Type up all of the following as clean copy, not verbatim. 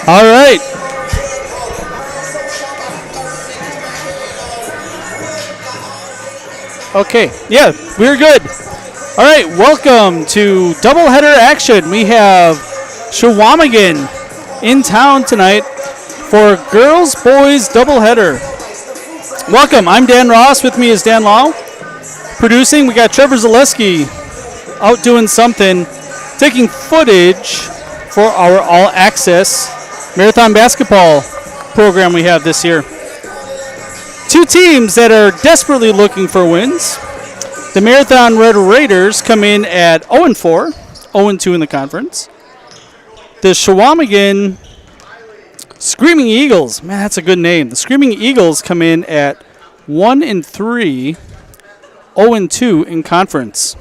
All right. Okay, yeah, we're good. All right, welcome to doubleheader action. We have Chequamegon in town tonight for girls boys doubleheader. Welcome. I'm Dan Ross. With me is Dan Lau. Producing, we got Trevor Zaleski out doing something, taking footage for our all access marathon basketball program we have this year. Two teams that are desperately looking for wins. The Marathon Red Raiders come in at 0-4, 0-2 in the conference. The Chequamegon Screaming Eagles, man, that's a good name. The Screaming Eagles come in at 1-3, 0-2 in conference.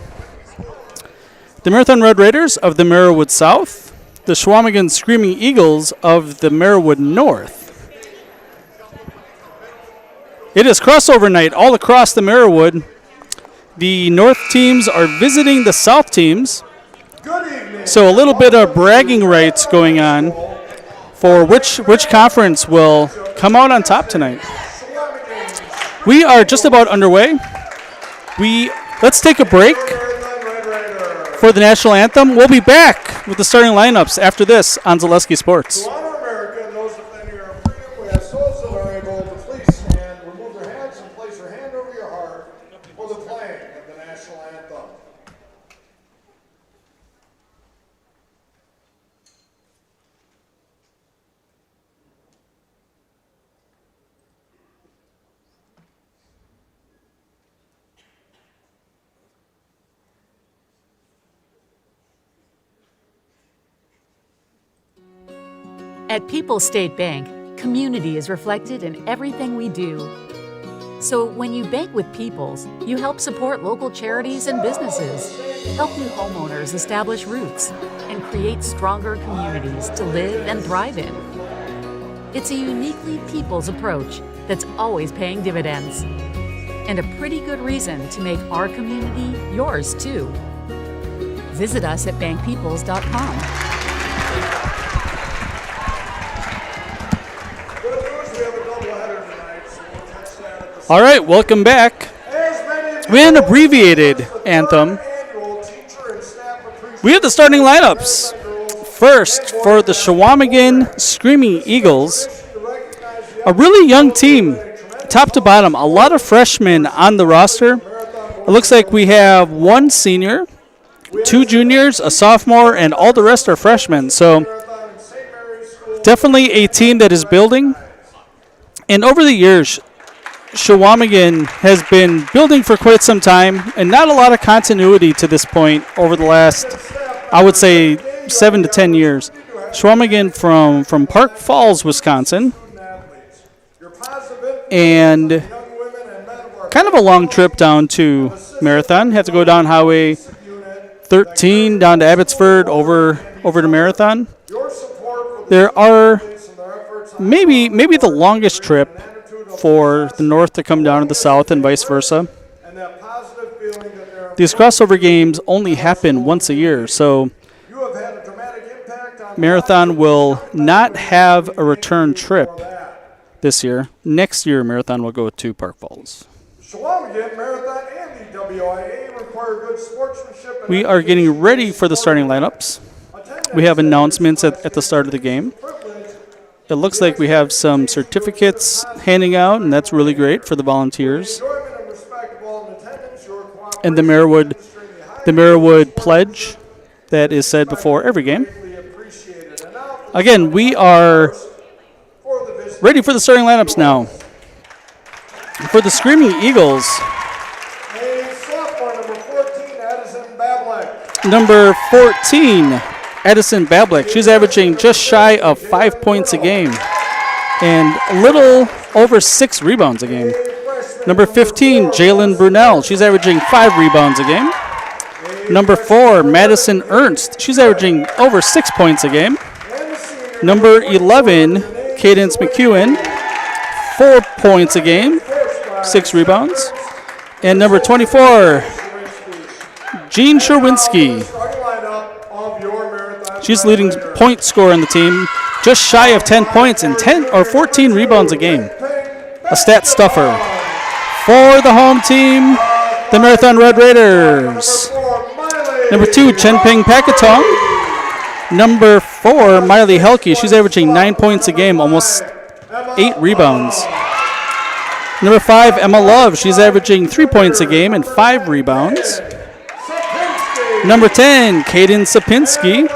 The Marathon Red Raiders of the Merriwood South, the Chequamegon Screaming Eagles of the Merriwood North. It is crossover night all across the Merriwood. The North teams are visiting the South teams. So a little bit of bragging rights going on for which conference will come out on top tonight. We are just about underway. Let's take a break for the national anthem. We'll be back with the starting lineups after this on Zaleski Sports. To honor America and those defending our freedom, we ask those that are able to please stand, remove their hats, and place your hand over your heart for the playing of the national anthem. At People's State Bank, community is reflected in everything we do. So when you bank with People's, you help support local charities and businesses, help new homeowners establish roots, and create stronger communities to live and thrive in. It's a uniquely People's approach that's always paying dividends. And a pretty good reason to make our community yours too. Visit us at bankpeoples.com. All right, welcome back. We had an abbreviated anthem. We have the starting lineups. First, for the Chequamegon Screaming Eagles, a really young team, top to bottom. A lot of freshmen on the roster. It looks like we have one senior, two juniors, a sophomore, and all the rest are freshmen. So definitely a team that is building. And over the years, Chequamegon has been building for quite some time, and not a lot of continuity to this point over the last, I would say, 7 to 10 years. Chequamegon from Park Falls, Wisconsin, and kind of a long trip down to Marathon. Had to go down Highway 13 down to Abbotsford over to Marathon. There are maybe the longest trip for the North to come down to the South and vice versa. These crossover games only happen once a year, so Marathon will not have a return trip this year. Next year, Marathon will go to Park Falls. Marathon and the WIAA require good sportsmanship. We are getting ready for the starting lineups. We have announcements at the start of the game. It looks like we have some certificates handing out, and that's really great for the volunteers. And the Merriwood pledge that is said before every game. Again, we are ready for the starting lineups now. For the Screaming Eagles, number 14, Addison Bablick. She's averaging just shy of 5 points a game and a little over 6 rebounds a game. Number 15, Jalen Brunel. She's averaging 5 rebounds a game. Number 4, Madison Ernst. She's averaging over 6 points a game. Number 11, Cadence McEwen. 4 points a game, 6 rebounds. And number 24, Jean Sherwinski. She's leading point scorer on the team, just shy of 10 points and 10 or 14 rebounds a game. A stat stuffer. For the home team, the Marathon Red Raiders. Number 2, Chenping Pakatong. Number 4, Miley Helke. She's averaging 9 points a game, almost 8 rebounds. Number 5, Emma Love. She's averaging 3 points a game and 5 rebounds. Number 10, Kaden Sapinski.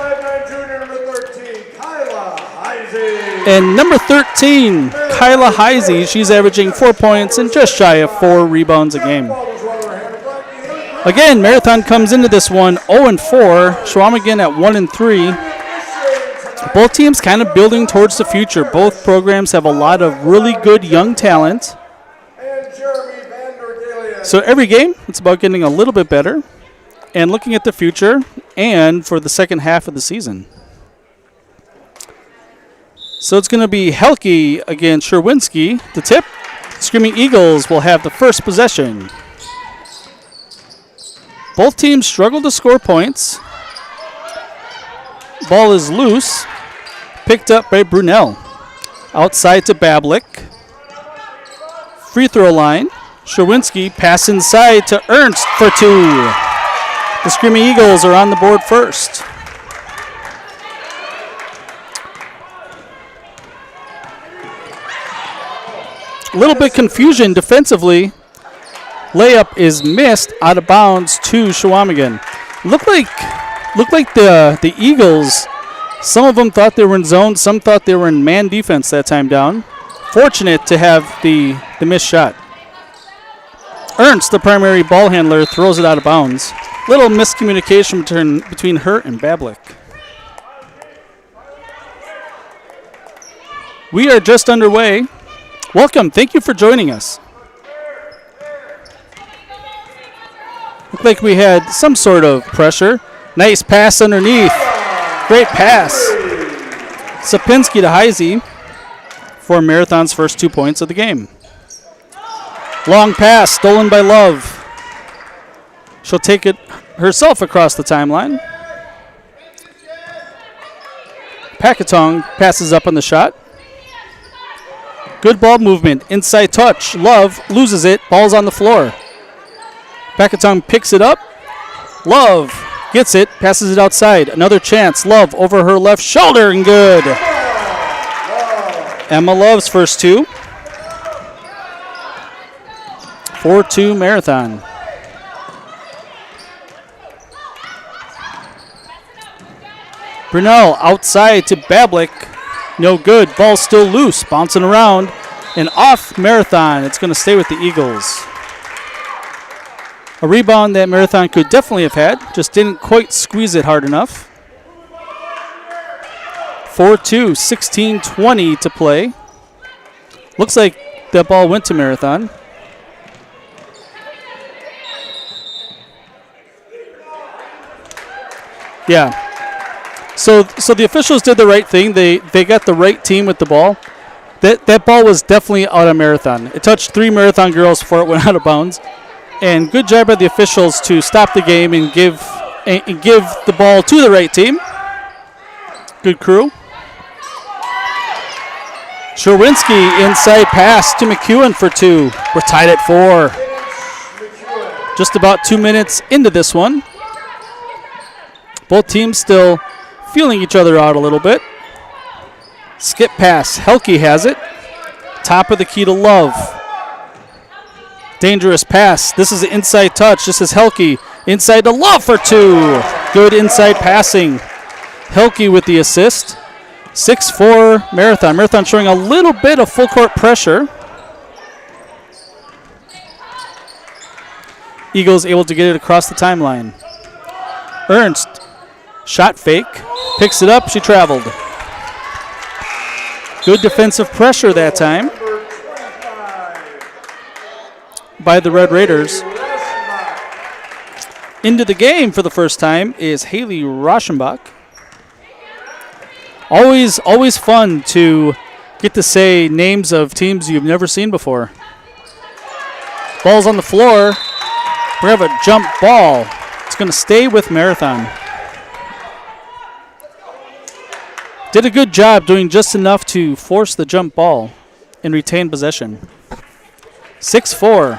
And number 13, Kyla Heisey. She's averaging 4 points and just shy of 4 rebounds a game. Again, Marathon comes into this one 0-4. Chequamegon at 1-3. Both teams kind of building towards the future. Both programs have a lot of really good young talent. So every game, it's about getting a little bit better and looking at the future and for the second half of the season. So it's going to be Helke against Sherwinski. The tip, Screaming Eagles will have the first possession. Both teams struggle to score points. Ball is loose. Picked up by Brunel. Outside to Bablik. Free throw line. Sherwinski pass inside to Ernst for 2. The Screaming Eagles are on the board first. A little bit confusion defensively. Layup is missed out of bounds to Chequamegon. Looked like the Eagles, some of them thought they were in zone, some thought they were in man defense that time down. Fortunate to have the missed shot. Ernst, the primary ball handler, throws it out of bounds. Little miscommunication between her and Bablik. We are just underway. Welcome. Thank you for joining us. Looked like we had some sort of pressure. Nice pass underneath. Great pass. Sapinski to Heisey for Marathon's first 2 points of the game. Long pass stolen by Love. She'll take it herself across the timeline. Pakatong passes up on the shot. Good ball movement. Inside touch. Love loses it. Ball's on the floor. Pakatong picks it up. Love gets it. Passes it outside. Another chance. Love over her left shoulder and good. Emma Love's first 2. 4-2 Marathon. Brunel outside to Bablik. No good. Ball still loose. Bouncing around and off Marathon. It's going to stay with the Eagles. A rebound that Marathon could definitely have had. Just didn't quite squeeze it hard enough. 4-2. 16:20 to play. Looks like that ball went to Marathon. Yeah. So the officials did the right thing. They got the right team with the ball. That ball was definitely out of Marathon. It touched 3 Marathon girls before it went out of bounds. And good job by the officials to stop the game and give the ball to the right team. Good crew. Sherwinski inside pass to McEwen for 2. We're tied at 4. Just about 2 minutes into this one. Both teams still feeling each other out a little bit. Skip pass. Helke has it. Top of the key to Love. Dangerous pass. This is an inside touch. This is Helke. Inside to Love for 2. Good inside passing. Helke with the assist. 6-4 Marathon. Marathon showing a little bit of full court pressure. Eagles able to get it across the timeline. Ernst. Shot fake. Picks it up. She traveled. Good defensive pressure that time by the Red Raiders. Into the game for the first time is Haley Rauschenbach. Always fun to get to say names of teams you've never seen before. Ball's on the floor. We have a jump ball. It's going to stay with Marathon. Did a good job doing just enough to force the jump ball and retain possession. 6-4.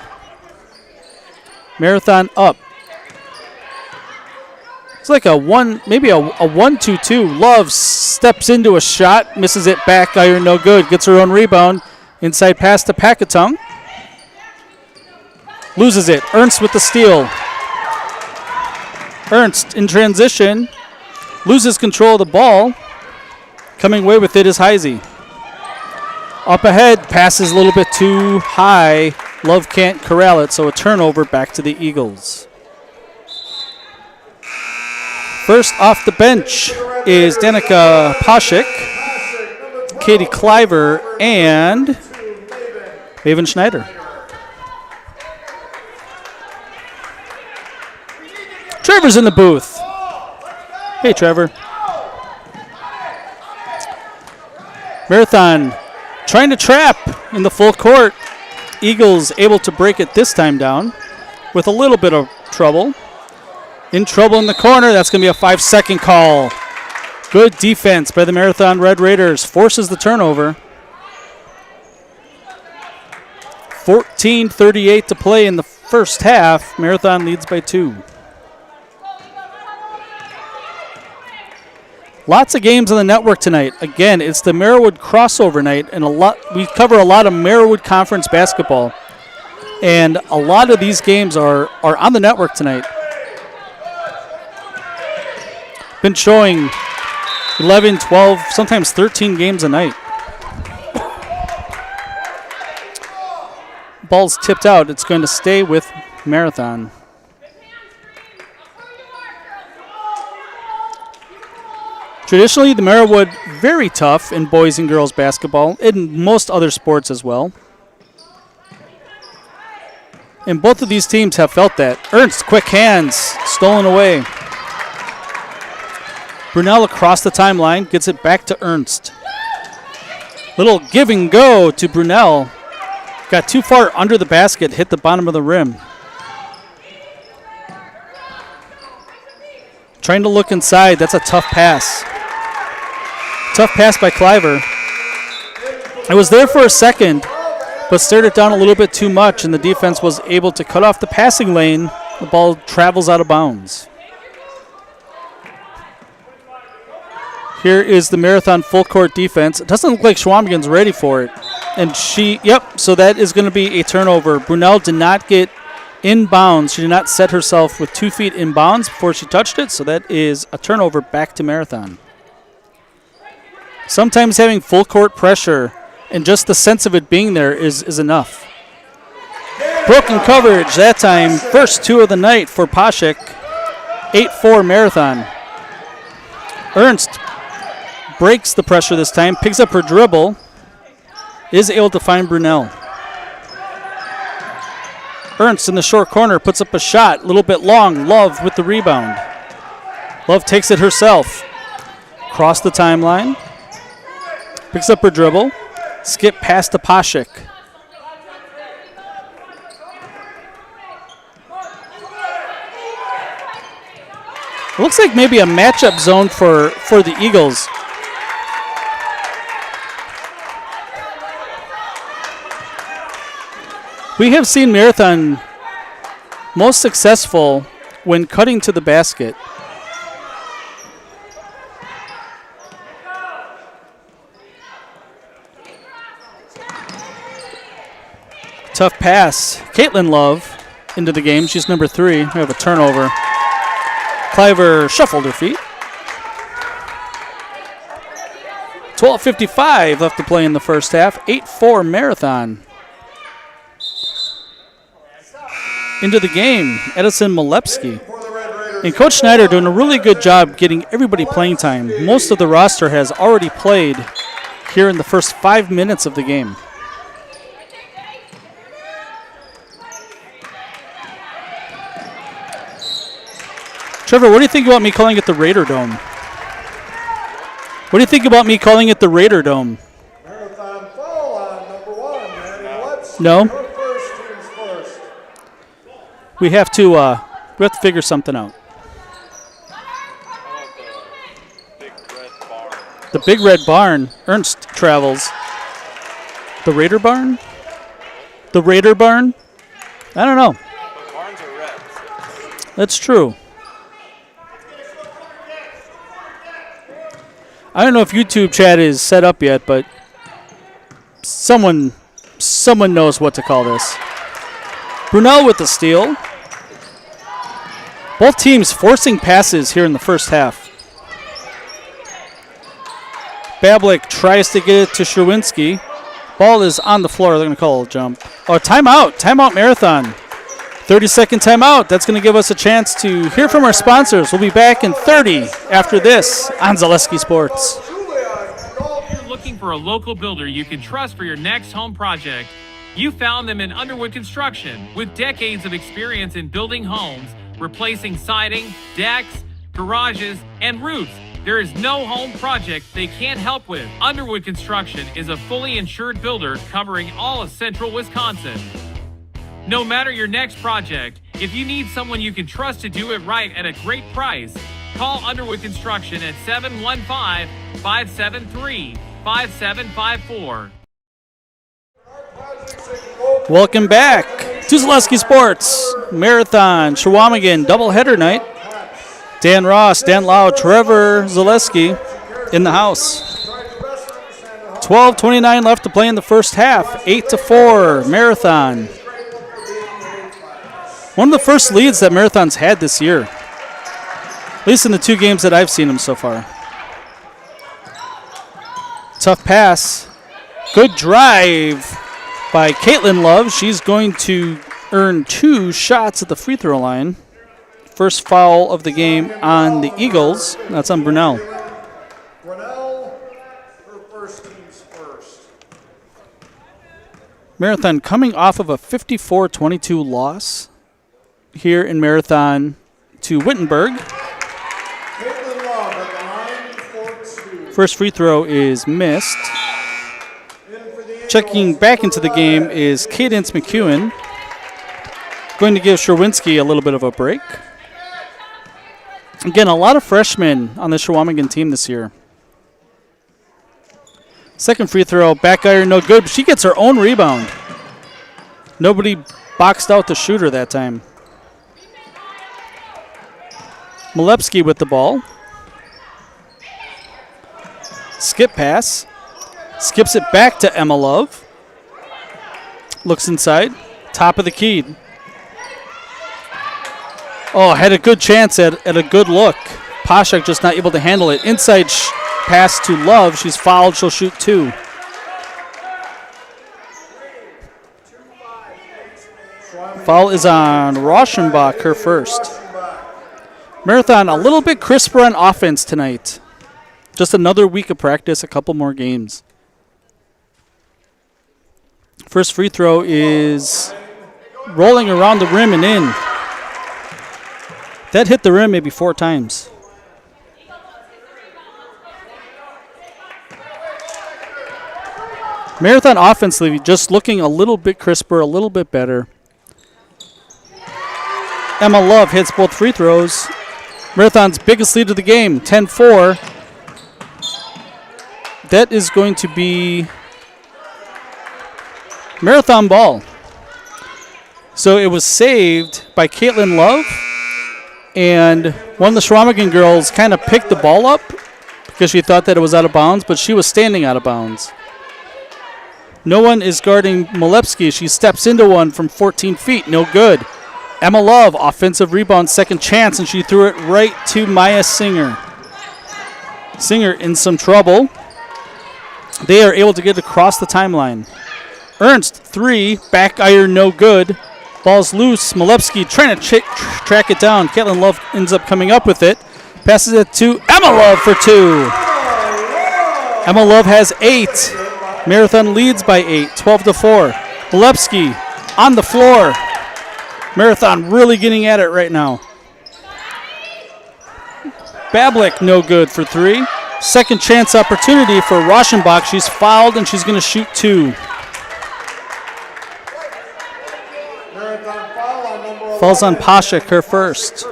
Marathon up. It's like maybe a 1-2-2. Love steps into a shot, misses it back iron, no good. Gets her own rebound. Inside pass to Packetung. Loses it. Ernst with the steal. Ernst in transition. Loses control of the ball. Coming away with it is Heisey. Up ahead, passes a little bit too high. Love can't corral it, so a turnover back to the Eagles. First off the bench is Danica Poshik, Katie Cliver, and Maven Schneider. Trevor's in the booth. Hey, Trevor. Marathon trying to trap in the full court. Eagles able to break it this time down with a little bit of trouble. In trouble in the corner. That's going to be a 5-second call. Good defense by the Marathon Red Raiders. Forces the turnover. 14:38 to play in the first half. Marathon leads by 2. Lots of games on the network tonight. Again, it's the Merriwood crossover night, and we cover a lot of Merriwood Conference basketball. And a lot of these games are on the network tonight. Been showing 11, 12, sometimes 13 games a night. Ball's tipped out. It's going to stay with Marathon. Traditionally, the Merriwood, very tough in boys and girls basketball, in most other sports as well. And both of these teams have felt that. Ernst, quick hands, stolen away. Brunel across the timeline, gets it back to Ernst. Little give and go to Brunel. Got too far under the basket, hit the bottom of the rim. Trying to look inside, that's a tough pass. Tough pass by Cliver. It was there for a second, but stared it down a little bit too much, and the defense was able to cut off the passing lane. The ball travels out of bounds. Here is the Marathon full court defense. It doesn't look like Chequamegon's ready for it. And so that is going to be a turnover. Brunel did not get in bounds. She did not set herself with 2 feet in bounds before she touched it, so that is a turnover back to Marathon. Sometimes having full court pressure and just the sense of it being there is enough. Broken coverage that time. First 2 of the night for Poshik. 8-4 Marathon. Ernst breaks the pressure this time, picks up her dribble, is able to find Brunel. Ernst in the short corner puts up a shot, a little bit long. Love with the rebound. Love takes it herself. Cross the timeline. Picks up her dribble. Skip past to Poshik. It looks like maybe a matchup zone for the Eagles. We have seen Marathon most successful when cutting to the basket. Tough pass. Caitlin Love into the game. She's number 3. We have a turnover. Cliver shuffled her feet. 12:55 left to play in the first half. 8-4 Marathon. Into the game, Edison Malepsky. And Coach Schneider doing a really good job getting everybody playing time. Most of the roster has already played here in the first 5 minutes of the game. Trevor, what do you think about me calling it the Raider Dome? What do you think about me calling it the Raider Dome? Marathon foul on number 1, Manny Malepsky. No. Her first, team's first. We have to figure something out. The Big Red Barn. Ernst travels. The Raider Barn? The Raider Barn? I don't know. But barns are red. That's true. I don't know if YouTube chat is set up yet, but someone knows what to call this. Brunel with the steal. Both teams forcing passes here in the first half. Bablik tries to get it to Sherwinski. Ball is on the floor. They're going to call a jump. Oh, timeout. Timeout Marathon. 30-second timeout. That's going to give us a chance to hear from our sponsors. We'll be back in 30 after this on Zaleski Sports. If you're looking for a local builder you can trust for your next home project, you found them in Underwood Construction. With decades of experience in building homes, replacing siding, decks, garages, and roofs, there is no home project they can't help with. Underwood Construction is a fully insured builder covering all of central Wisconsin. No matter your next project, if you need someone you can trust to do it right at a great price, call Underwood Construction at 715-573-5754. Welcome back to Zaleski Sports Marathon Chequamegon doubleheader night. Dan Ross, Dan Lau, Trevor Zaleski in the house. 12:29 left to play in the first half. 8-4 Marathon. One of the first leads that Marathon's had this year, at least in the 2 games that I've seen them so far. Tough pass. Good drive by Caitlin Love. She's going to earn 2 shots at the free throw line. First foul of the game on the Eagles. That's on Brunel. Brunel, her first team's first. Marathon coming off of a 54-22 loss here in Marathon to Wittenberg. Caitlin Love at the line for 2. First free throw is missed. Checking back into the game is Cadence McEwen. Going to give Sherwinski a little bit of a break. Again, a lot of freshmen on the Chequamegon team this year. Second free throw, back iron, no good. But she gets her own rebound. Nobody boxed out the shooter that time. Molepsky with the ball. Skip pass. Skips it back to Emma Love. Looks inside. Top of the key. Oh, had a good chance at a good look. Pashak just not able to handle it. Inside pass to Love. She's fouled. She'll shoot 2. Foul is on Rauschenbach, her first. Marathon a little bit crisper on offense tonight. Just another week of practice, a couple more games. First free throw is rolling around the rim and in. That hit the rim maybe 4 times. Marathon offensively just looking a little bit crisper, a little bit better. Emma Love hits both free throws. Marathon's biggest lead of the game, 10-4. That is going to be Marathon ball. So it was saved by Caitlin Love. And one of the Chequamegon girls kind of picked the ball up because she thought that it was out of bounds, but she was standing out of bounds. No one is guarding Molepsky. She steps into one from 14 feet. No good. Emma Love, offensive rebound, second chance, and she threw it right to Maya Singer. Singer in some trouble. They are able to get across the timeline. Ernst, 3, back iron, no good. Ball's loose. Molepsky trying to track it down. Caitlin Love ends up coming up with it. Passes it to Emma Love for 2. Emma Love has 8. Marathon leads by 8, 12-4. Molepsky on the floor. Marathon really getting at it right now. Bablik no good for 3. Second chance opportunity for Rauschenbach. She's fouled and she's going to shoot 2. Falls on Pashak, her first.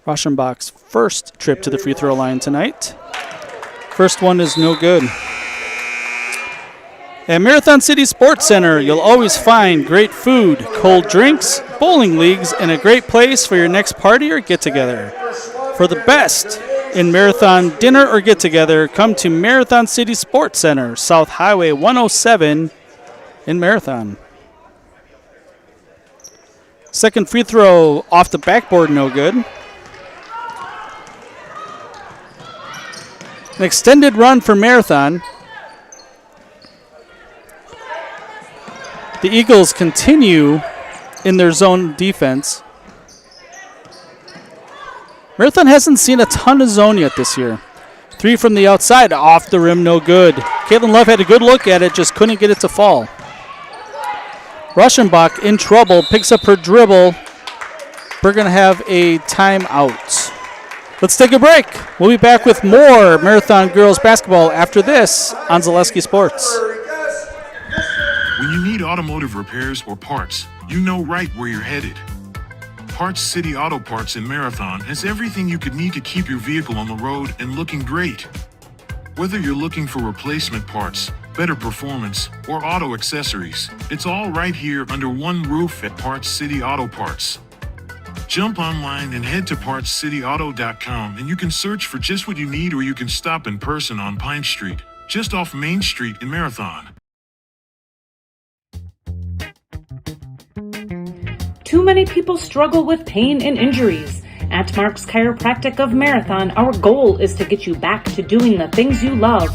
Rauschenbach's first trip to the free throw line tonight. First one is no good. At Marathon City Sports Center, you'll always find great food, cold drinks, bowling leagues, and a great place for your next party or get-together. For the best in Marathon dinner or get-together, come to Marathon City Sports Center, South Highway 107 in Marathon. Second free throw off the backboard, no good. An extended run for Marathon. The Eagles continue in their zone defense. Marathon hasn't seen a ton of zone yet this year. 3 from the outside, off the rim, no good. Caitlin Love had a good look at it, just couldn't get it to fall. Rauschenbach in trouble, picks up her dribble. We're going to have a timeout. Let's take a break. We'll be back with more Marathon girls basketball after this on Zaleski Sports. When you need automotive repairs or parts, you know right where you're headed. Parts City Auto Parts in Marathon has everything you could need to keep your vehicle on the road and looking great. Whether you're looking for replacement parts, better performance, or auto accessories, it's all right here under one roof at Parts City Auto Parts. Jump online and head to PartsCityAuto.com and you can search for just what you need, or you can stop in person on Pine Street, just off Main Street in Marathon. Too many people struggle with pain and injuries. At Mark's Chiropractic of Marathon, our goal is to get you back to doing the things you love.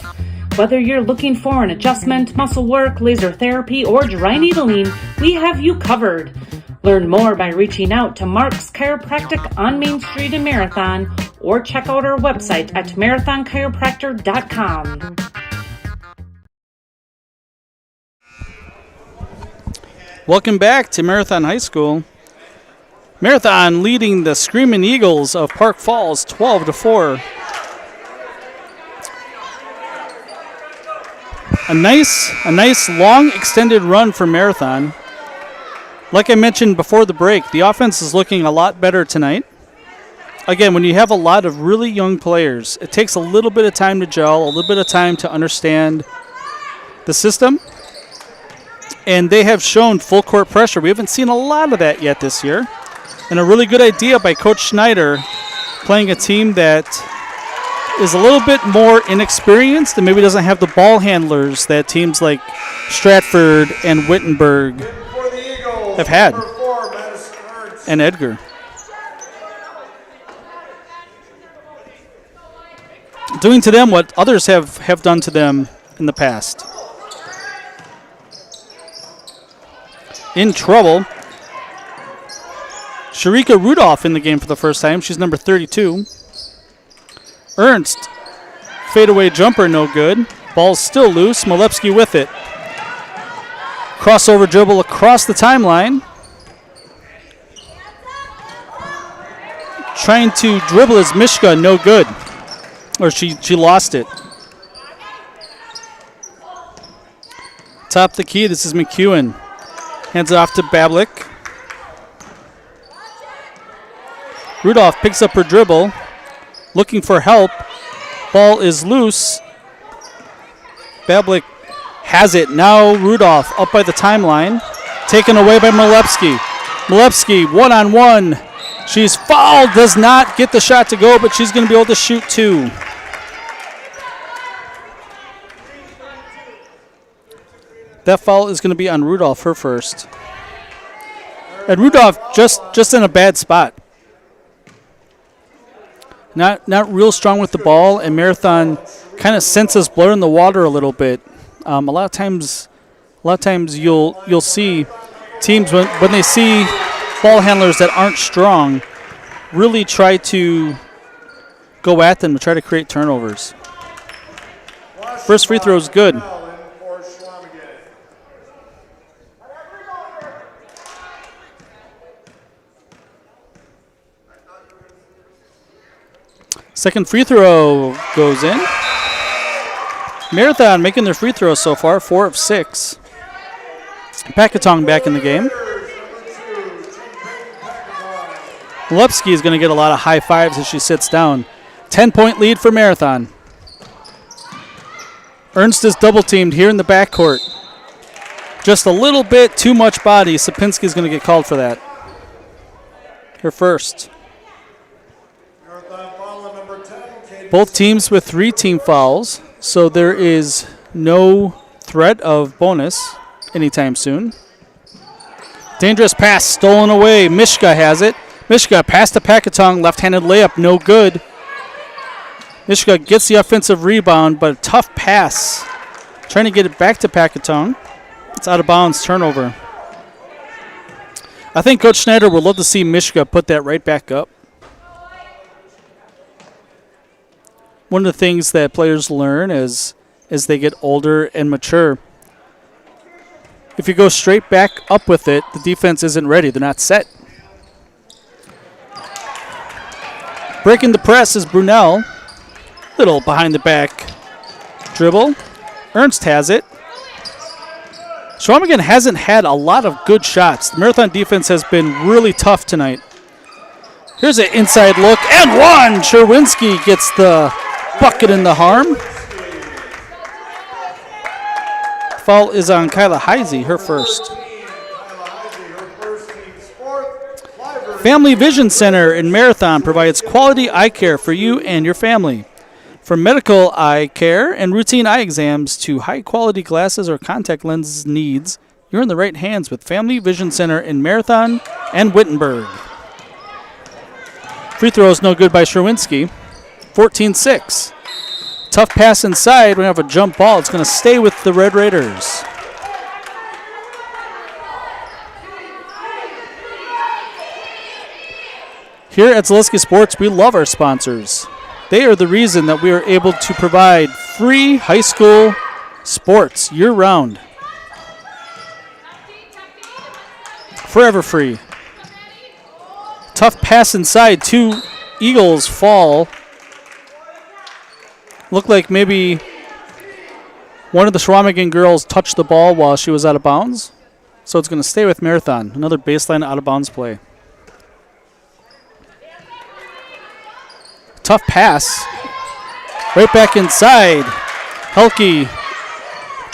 Whether you're looking for an adjustment, muscle work, laser therapy, or dry needling, we have you covered. Learn more by reaching out to Mark's Chiropractic on Main Street in Marathon, or check out our website at marathonchiropractor.com. Welcome back to Marathon High School. Marathon leading the Screaming Eagles of Park Falls 12-4. A nice long extended run for Marathon. Like I mentioned before the break, the offense is looking a lot better tonight. Again, when you have a lot of really young players, it takes a little bit of time to gel, a little bit of time to understand the system. And they have shown full court pressure. We haven't seen a lot of that yet this year. And a really good idea by Coach Schneider, playing a team that is a little bit more inexperienced and maybe doesn't have the ball handlers that teams like Stratford and Wittenberg have had, and Edgar. Doing to them what others have done to them in the past. In trouble. Sharika Rudolph in the game for the first time. She's number 32. Ernst, fadeaway jumper, no good. Ball's still loose. Molepsky with it. Crossover dribble across the timeline. Trying to dribble is Mishka, no good. Or she lost it. Top the key, this is McEwen. Hands it off to Bablik. Rudolph picks up her dribble, looking for help. Ball is loose. Bablik has it. Now Rudolph up by the timeline. Taken away by Molepsky. Molepsky one-on-one. She's fouled. Does not get the shot to go, but she's going to be able to shoot two. That foul is going to be on Rudolph, her first. And Rudolph just in a bad spot. Not real strong with the ball, and Marathon kind of senses blood in the water a little bit. A lot of times you'll see teams when they see ball handlers that aren't strong really try to go at them to try to create turnovers. First free throw is good. Second free throw goes in. Marathon making their free throws so far, 4 of 6. Packatong back in the game. Lepsky is going to get a lot of high fives as she sits down. 10-point lead for Marathon. Ernst is double-teamed here in the backcourt. Just a little bit too much body. Sapinski is going to get called for that. Her first. Both teams with 3 team fouls, so there is no threat of bonus anytime soon. Dangerous pass stolen away. Mishka has it. Mishka pass to Pakatong. Left-handed layup, no good. Mishka gets the offensive rebound, but a tough pass. Trying to get it back to Pakatong. It's out of bounds, turnover. I think Coach Schneider would love to see Mishka put that right back up. One of the things that players learn as they get older and mature, if you go straight back up with it, the defense isn't ready. They're not set. Breaking the press is Brunel. Little behind the back dribble. Ernst has it. Chequamegon hasn't had a lot of good shots. The Marathon defense has been really tough tonight. Here's an inside look, and one! Sherwinski gets the bucket in the harm. Foul is on Kyla Heisey, her first. Family Vision Center in Marathon provides quality eye care for you and your family. From medical eye care and routine eye exams to high-quality glasses or contact lens needs, you're in the right hands with Family Vision Center in Marathon and Wittenberg. Free throw is no good by Sherwinski. 14-6. Tough pass inside. We're going to have a jump ball. It's going to stay with the Red Raiders. Here at Zaleski Sports, we love our sponsors. They are the reason that we are able to provide free high school sports year-round. Forever free. Tough pass inside. 2 Eagles fall. Looked like maybe one of the Chequamegon girls touched the ball while she was out of bounds. So it's going to stay with Marathon. Another baseline out-of-bounds play. Tough pass. Right back inside. Helke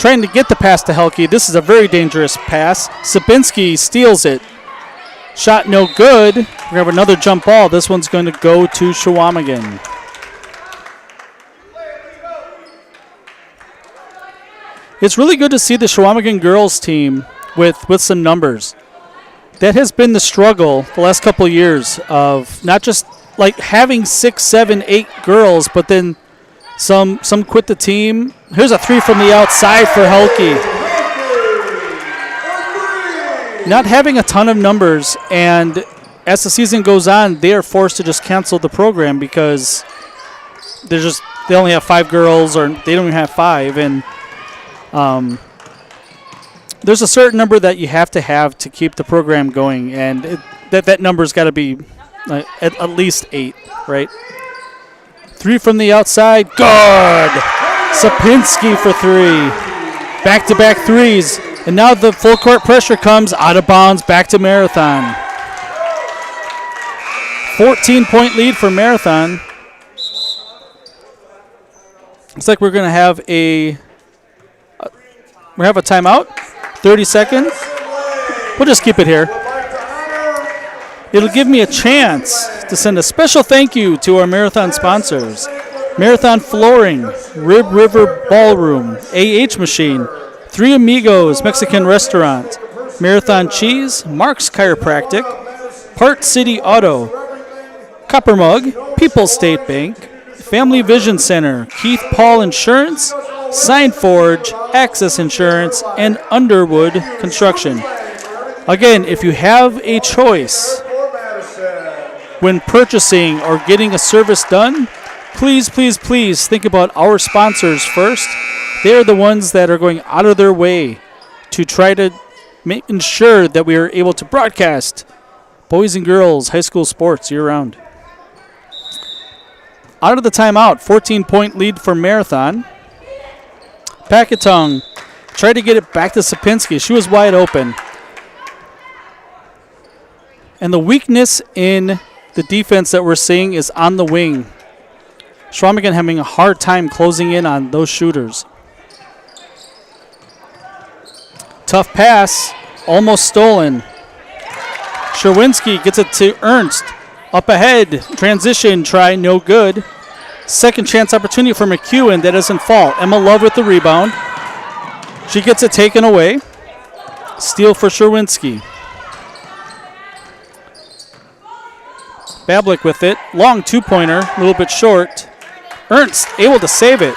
trying to get the pass to Helke. This is a very dangerous pass. Sapinski steals it. Shot no good. We're going to have another jump ball. This one's going to go to Chequamegon. It's really good to see the Chequamegon girls team with some numbers. That has been the struggle the last couple of years of not just like having 6, 7, 8 girls, but then some quit the team. Here's a 3 from the outside for Helke. Not having a ton of numbers, and as the season goes on, they are forced to just cancel the program because they only have 5 girls, or they don't even have 5, and there's a certain number that you have to keep the program going, and that number's got to be at least 8, right? 3 from the outside. Good! Sapinski for 3. Back-to-back threes. And now the full court pressure comes out of bounds back to Marathon. 14-point lead for Marathon. Looks like we're going to have a timeout. 30 seconds. We'll just keep it here. It'll give me a chance to send a special thank you to our Marathon sponsors. Marathon Flooring, Rib River Ballroom, AH Machine, Three Amigos Mexican Restaurant, Marathon Cheese, Mark's Chiropractic, Part City Auto, Copper Mug, People's State Bank, Family Vision Center, Keith Paul Insurance, Sign Forge, Access Insurance, and Underwood Construction. Again, if you have a choice when purchasing or getting a service done, please, please, please think about our sponsors first. They are the ones that are going out of their way to try to ensure that we are able to broadcast boys and girls high school sports year-round. Out of the timeout, 14-point lead for Marathon. Pakatong tried to get it back to Sapinski. She was wide open. And the weakness in the defense that we're seeing is on the wing. Chequamegon having a hard time closing in on those shooters. Tough pass, almost stolen. Sherwinski gets it to Ernst. Up ahead, transition try, no good. Second chance opportunity for McEwen, that doesn't fall. Emma Love with the rebound. She gets it taken away. Steal for Sherwinski. Bablik with it. Long two-pointer, a little bit short. Ernst able to save it.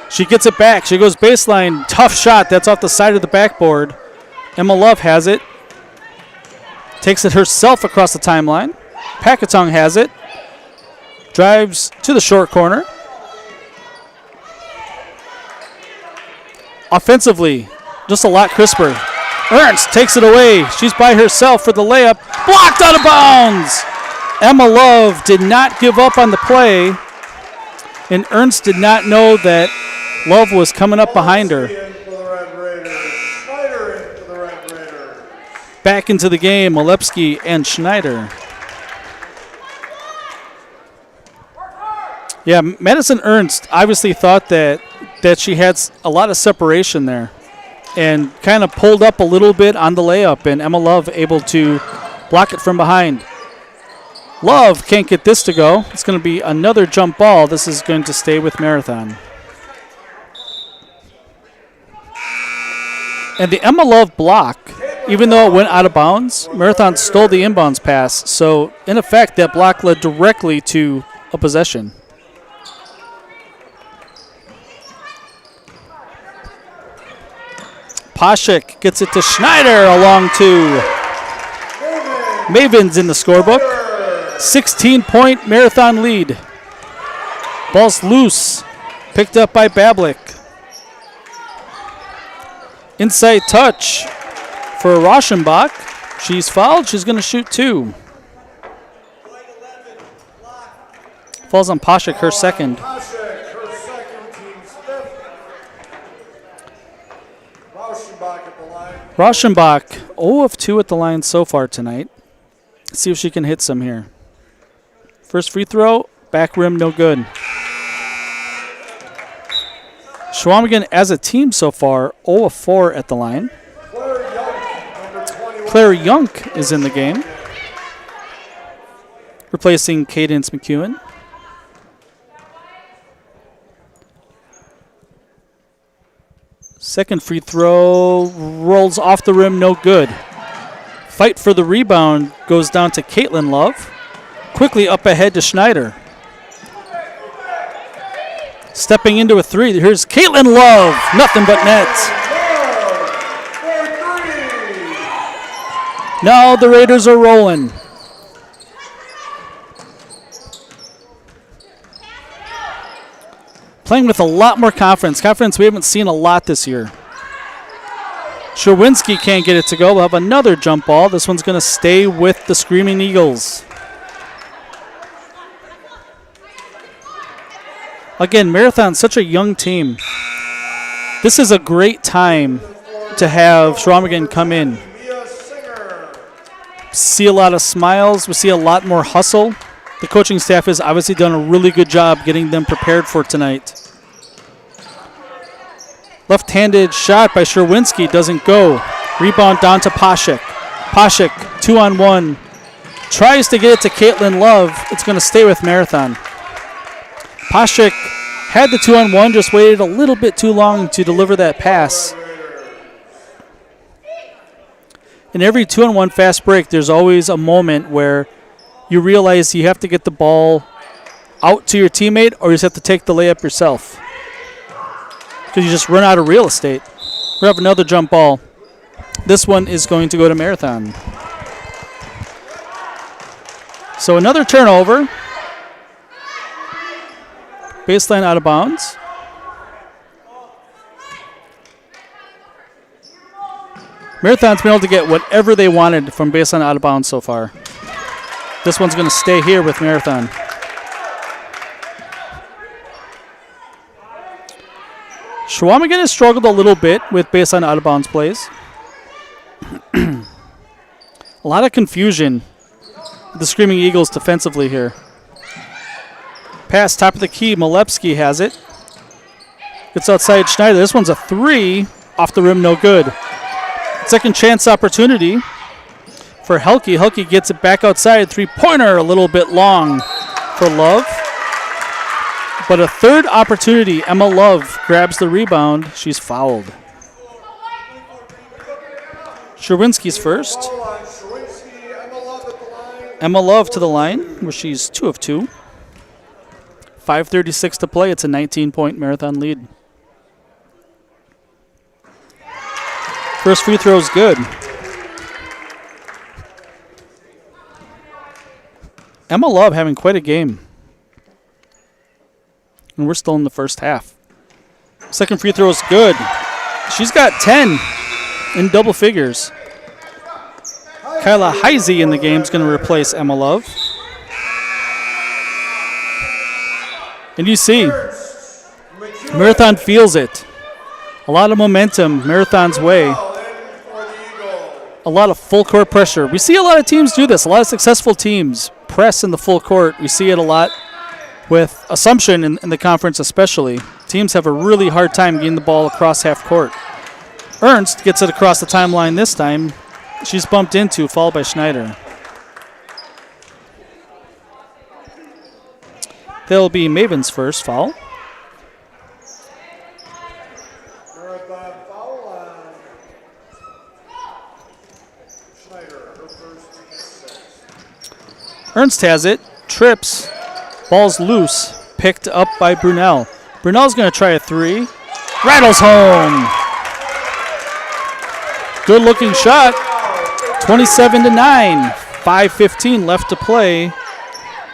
She gets it back. She goes baseline. Tough shot. That's off the side of the backboard. Emma Love has it. Takes it herself across the timeline. Packatong has it. Drives to the short corner. Offensively, just a lot crisper. Ernst takes it away. She's by herself for the layup. Blocked out of bounds. Emma Love did not give up on the play, and Ernst did not know that Love was coming up behind her. Back into the game, Molepsky and Schneider. Yeah, Madison Ernst obviously thought that she had a lot of separation there and kind of pulled up a little bit on the layup, and Emma Love able to block it from behind. Love can't get this to go. It's going to be another jump ball. This is going to stay with Marathon. And the Emma Love block, even though it went out of bounds, Marathon stole the inbounds pass. So, in effect, that block led directly to a possession. Poshik gets it to Schneider along to Mavens in the scorebook. 16-point Marathon lead. Ball's loose. Picked up by Bablik. Inside touch for Rauschenbach. She's fouled. She's going to shoot two. Falls on Poshik, her second. Rauschenbach 0 of 2 at the line so far tonight. Let's see if she can hit some here. First free throw, back rim, no good. Chequamegon as a team so far, 0 of 4 at the line. Claire Yunk is in the game, replacing Cadence McEwen. Second free throw rolls off the rim, no good. Fight for the rebound goes down to Caitlin Love. Quickly up ahead to Schneider. Stepping into a three. Here's Caitlin Love. Nothing but nets. Now the Raiders are rolling. Playing with a lot more confidence. Confidence we haven't seen a lot this year. Sherwinski can't get it to go. We'll have another jump ball. This one's going to stay with the Screaming Eagles. Again, Marathon's such a young team. This is a great time to have Chequamegon come in. See a lot of smiles. We see a lot more hustle. The coaching staff has obviously done a really good job getting them prepared for tonight. Left-handed shot by Sherwinski doesn't go. Rebound down to Poshik. Poshik, 2-on-1. Tries to get it to Caitlin Love. It's going to stay with Marathon. Poshik had the 2-on-1, just waited a little bit too long to deliver that pass. In every 2-on-1 fast break, there's always a moment where you realize you have to get the ball out to your teammate or you just have to take the layup yourself. Because you just run out of real estate. We have another jump ball. This one is going to go to Marathon. So another turnover. Baseline out of bounds. Marathon's been able to get whatever they wanted from baseline out of bounds so far. This one's going to stay here with Marathon. Chequamegon has struggled a little bit with baseline out of bounds plays. A lot of confusion the Screaming Eagles defensively here. Pass, top of the key. Molepsky has it. Gets outside Schneider. This one's a 3. Off the rim, no good. Second chance opportunity for Helke. Helke gets it back outside. 3-pointer, a little bit long for Love. But a third opportunity. Emma Love grabs the rebound. She's fouled. Sherwinski's first. Emma Love to the line, where she's 2 of 2. 5:36 to play. It's a 19-point Marathon lead. First free throw is good. Emma Love having quite a game. And we're still in the first half. Second free throw is good. She's got 10 in double figures. Kyla Heise in the game is going to replace Emma Love. And you see, Marathon feels it. A lot of momentum Marathon's way. A lot of full court pressure. We see a lot of teams do this. A lot of successful teams press in the full court. We see it a lot with Assumption in the conference especially. Teams have a really hard time getting the ball across half court. Ernst gets it across the timeline this time. She's bumped into, fouled by Schneider. That'll be Maven's first foul. Ernst has it, trips, ball's loose, picked up by Brunel. Brunel's going to try a 3, rattles home. Good looking shot, 27-9, 5:15 left to play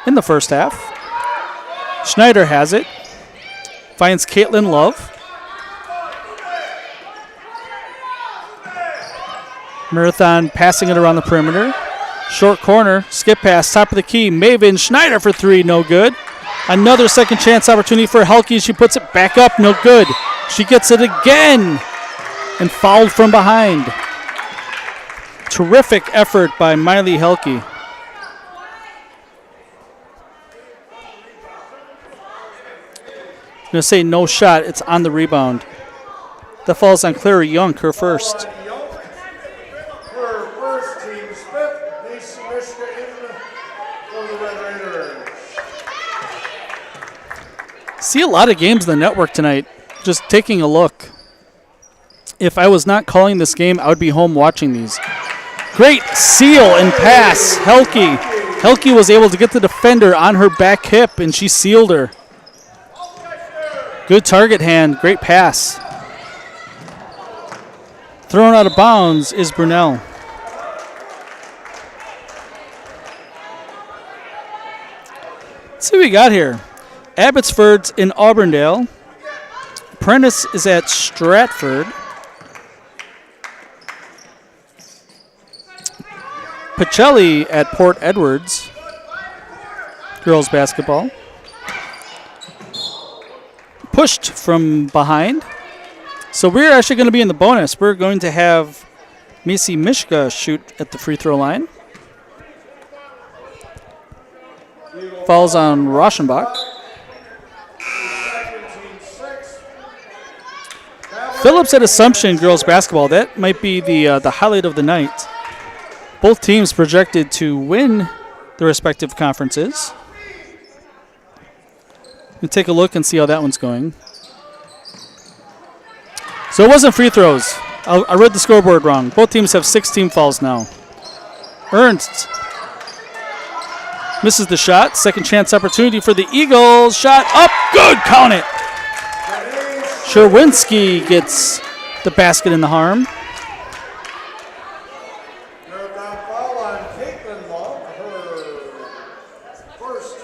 in the first half. Schneider has it, finds Caitlin Love. Marathon passing it around the perimeter. Short corner, skip pass, top of the key. Maven Schneider for 3, no good. Another second chance opportunity for Helke. She puts it back up, no good. She gets it again and fouled from behind. Terrific effort by Miley Helke. I'm going to say no shot. It's on the rebound. That falls on Clara Young, her first. See a lot of games on the network tonight. Just taking a look. If I was not calling this game, I would be home watching these. Great seal and pass. Helke. Helke was able to get the defender on her back hip, and she sealed her. Good target hand. Great pass. Thrown out of bounds is Brunel. Let's see what we got here. Abbotsford's in Auburndale. Prentice is at Stratford. Pacelli at Port Edwards. Girls basketball. Pushed from behind. So we're actually going to be in the bonus. We're going to have Missy Mishka shoot at the free throw line. Falls on Rauschenbach. Phillips at Assumption girls basketball. That might be the highlight of the night. Both teams projected to win their respective conferences. We'll take a look and see how that one's going. So it wasn't free throws. I read the scoreboard wrong. Both teams have 16 fouls now. Ernst misses the shot. Second chance opportunity for the Eagles. Shot up. Good. Count it. Sherwinski gets the basket in the harm.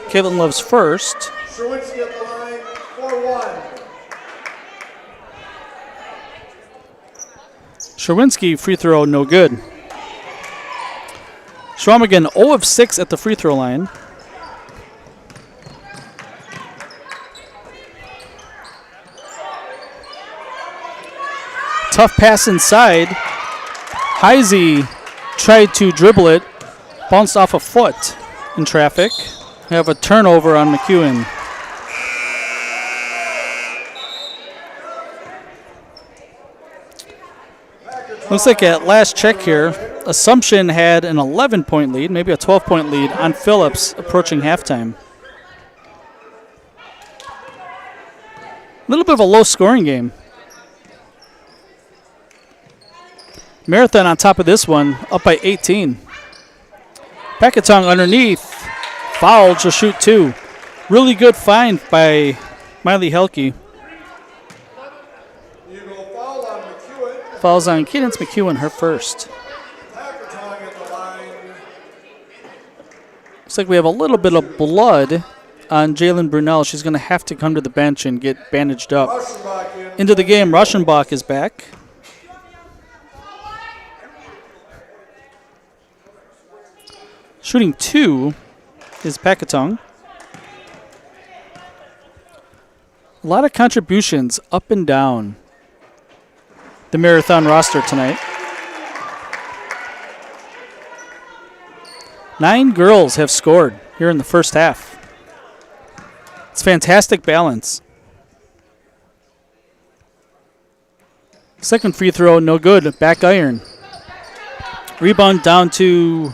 Caitlin Love's first. Sherwinski at the line for 1. Sherwinski free throw no good. Chequamegon 0 of 6 at the free throw line. Tough pass inside. Heise tried to dribble it. Bounced off a foot. in traffic. We have a turnover on McEwen. Looks like at last check here, Assumption had an 11-point lead, maybe a 12-point lead on Phillips approaching halftime. A little bit of a low-scoring game. Marathon on top of this one, up by 18. Packatong underneath. Foul, she'll shoot 2. Really good find by Miley Helke. Fouls on Cadence McEwen, her first. Looks like we have a little bit of blood on Jalen Brunel. She's going to have to come to the bench and get bandaged up. Into the game, Ruschenbach is back. Shooting 2 is Packatong. A lot of contributions up and down the Marathon roster tonight. 9 girls have scored here in the first half. It's fantastic balance. Second free throw, no good. Back iron. Rebound down to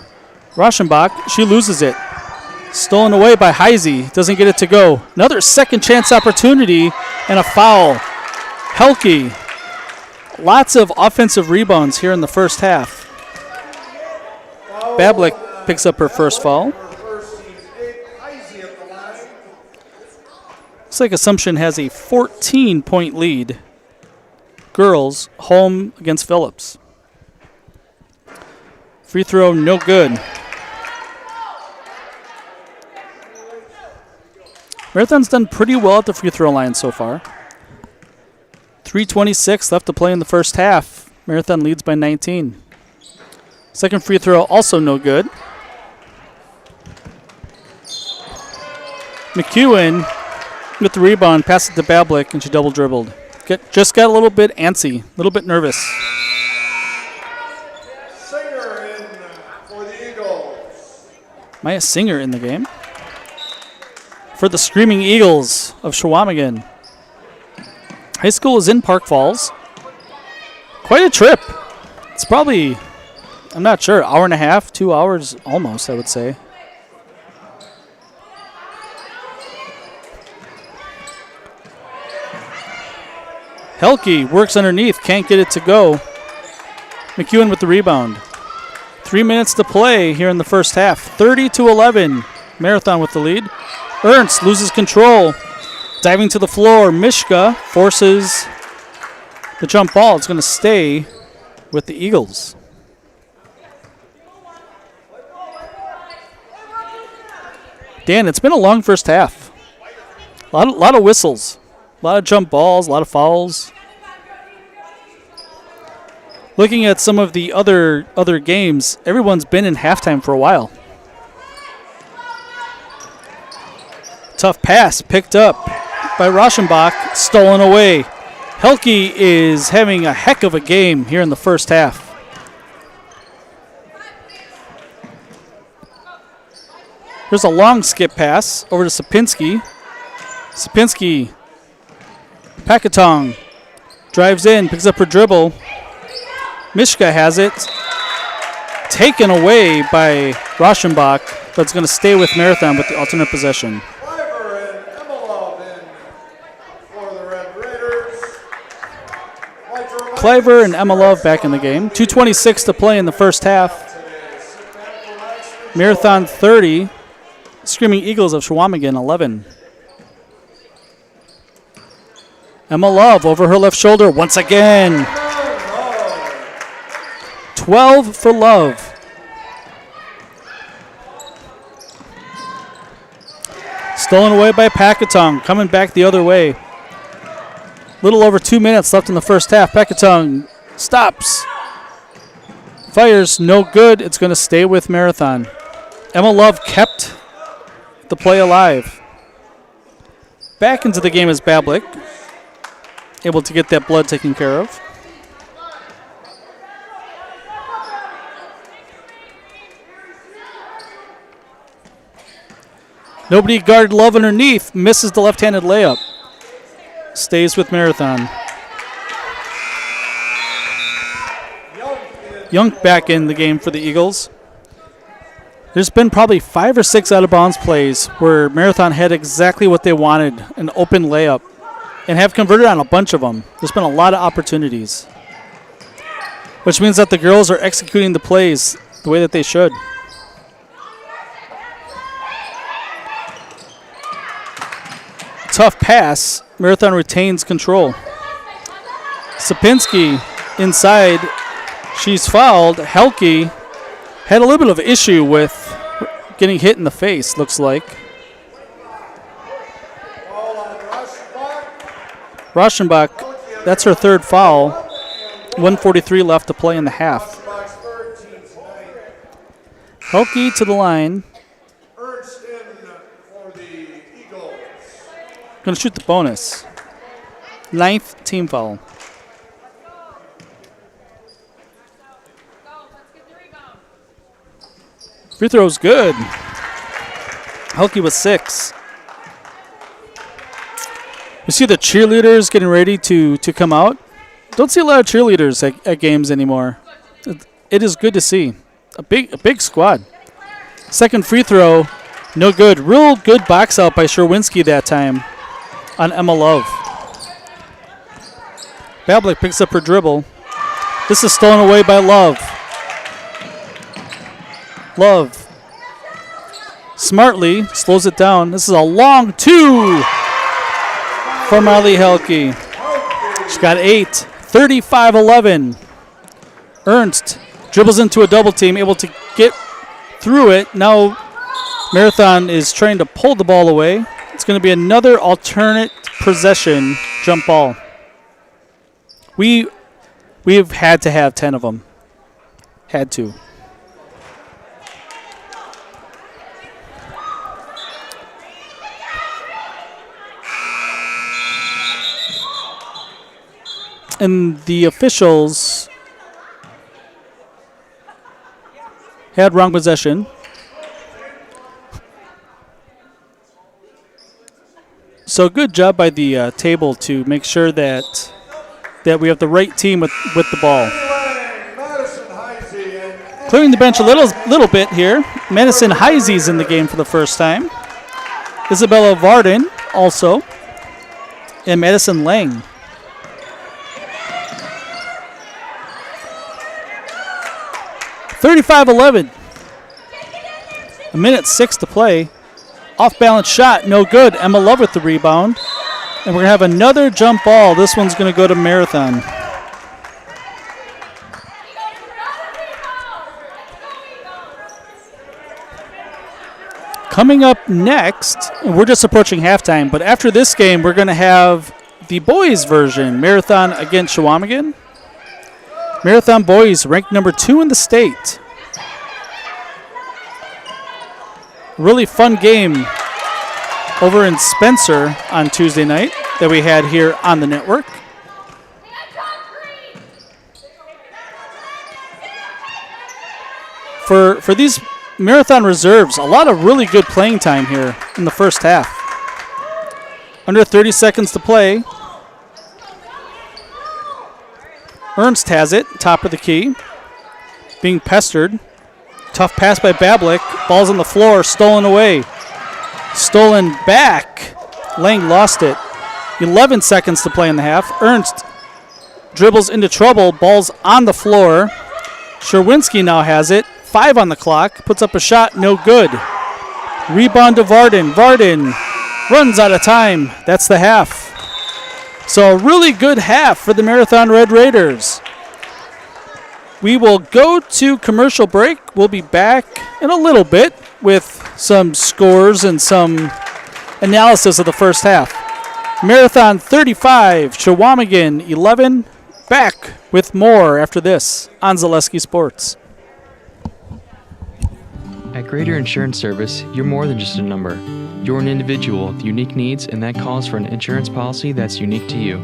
Rauschenbach. She loses it. Stolen away by Heisey. Doesn't get it to go. Another second chance opportunity and a foul. Helke. Lots of offensive rebounds here in the first half. Bablik picks up her first foul. Looks like Assumption has a 14-point lead. Girls home against Phillips. Free throw, no good. Marathon's done pretty well at the free throw line so far. 3:26 left to play in the first half. Marathon leads by 19. Second free throw, also no good. McEwen with the rebound, passes it to Bablik, and she double dribbled. Just got a little bit antsy, a little bit nervous. Singer in for the Eagles. Maya Singer in the game. For the Screaming Eagles of Chequamegon. High school is in Park Falls. Quite a trip. It's probably, I'm not sure, hour and a half, 2 hours almost, I would say. Helke works underneath, can't get it to go. McEwen with the rebound. 3 minutes to play here in the first half. 30-11. Marathon with the lead. Ernst loses control. Diving to the floor. Mishka forces the jump ball. It's going to stay with the Eagles. Dan, it's been a long first half. A lot of whistles. A lot of jump balls, a lot of fouls. Looking at some of the other games, everyone's been in halftime for a while. Tough pass picked up by Rauschenbach, stolen away. Helke is having a heck of a game here in the first half. Here's a long skip pass over to Sapinski. Sapinski, Packatong drives in, picks up her dribble. Mishka has it. Taken away by Rauschenbach, but it's going to stay with Marathon with the alternate possession. Cliver and Emma Love back in the game. 2:26 to play in the first half. Marathon 30. Screaming Eagles of Chequamegon 11. Emma Love over her left shoulder once again. 12 for Love. Stolen away by Packatong. Coming back the other way. Little over 2 minutes left in the first half. Packatong stops. Fires, no good. It's going to stay with Marathon. Emma Love kept the play alive. Back into the game is Bablik. Able to get that blood taken care of. Nobody guard Love underneath. Misses the left-handed layup. Stays with Marathon. Young back in the game for the Eagles. There's been probably 5 or 6 out-of-bounds plays where Marathon had exactly what they wanted, an open layup, and have converted on a bunch of them. There's been a lot of opportunities, which means that the girls are executing the plays the way that they should. Tough pass. Marathon retains control. Sapinski inside. She's fouled. Helke had a little bit of issue with getting hit in the face, looks like. Rauschenbach, that's her third foul. 1:43 left to play in the half. Helke to the line. Going to shoot the bonus. 9th team foul. Free throw's good. Helke with 6. We see the cheerleaders getting ready to come out. Don't see a lot of cheerleaders at games anymore. It is good to see. A big squad. Second free throw, no good. Real good box out by Sherwinski that time on Emma Love. Bablik picks up her dribble. This is stolen away by Love. Love smartly slows it down. This is a long 2 for Marley Helke. She got 8. 35-11. Ernst dribbles into a double team, able to get through it. Now Marathon is trying to pull the ball away. It's going to be another alternate possession jump ball. We've had to have 10 of them. Had to. And the officials had wrong possession. So good job by the table to make sure that we have the right team with the ball. Clearing the bench a little bit here. Madison Heisey's in the game for the first time. Isabella Varden also. And Madison Lang. 35-11. 1:06 to play. Off-balance shot, no good. Emma Love with the rebound. And we're going to have another jump ball. This one's going to go to Marathon. Coming up next, we're just approaching halftime, but after this game, we're going to have the boys version. Marathon against Chequamegon. Marathon boys ranked number 2 in the state. Really fun game over in Spencer on Tuesday night that we had here on the network. For these Marathon reserves, a lot of really good playing time here in the first half. Under 30 seconds to play. Ernst has it, top of the key. Being pestered. Tough pass by Bablik. Ball's on the floor, stolen away. Stolen back. Lang lost it. 11 seconds to play in the half. Ernst dribbles into trouble. Ball's on the floor. Sherwinski now has it. 5 on the clock. Puts up a shot, no good. Rebound to Varden. Varden runs out of time. That's the half. So a really good half for the Marathon Red Raiders. We will go to commercial break. We'll be back in a little bit with some scores and some analysis of the first half. Marathon 35, Chequamegon 11. Back with more after this on Zaleski Sports. At Greater Insurance Service, you're more than just a number. You're an individual with unique needs, and that calls for an insurance policy that's unique to you.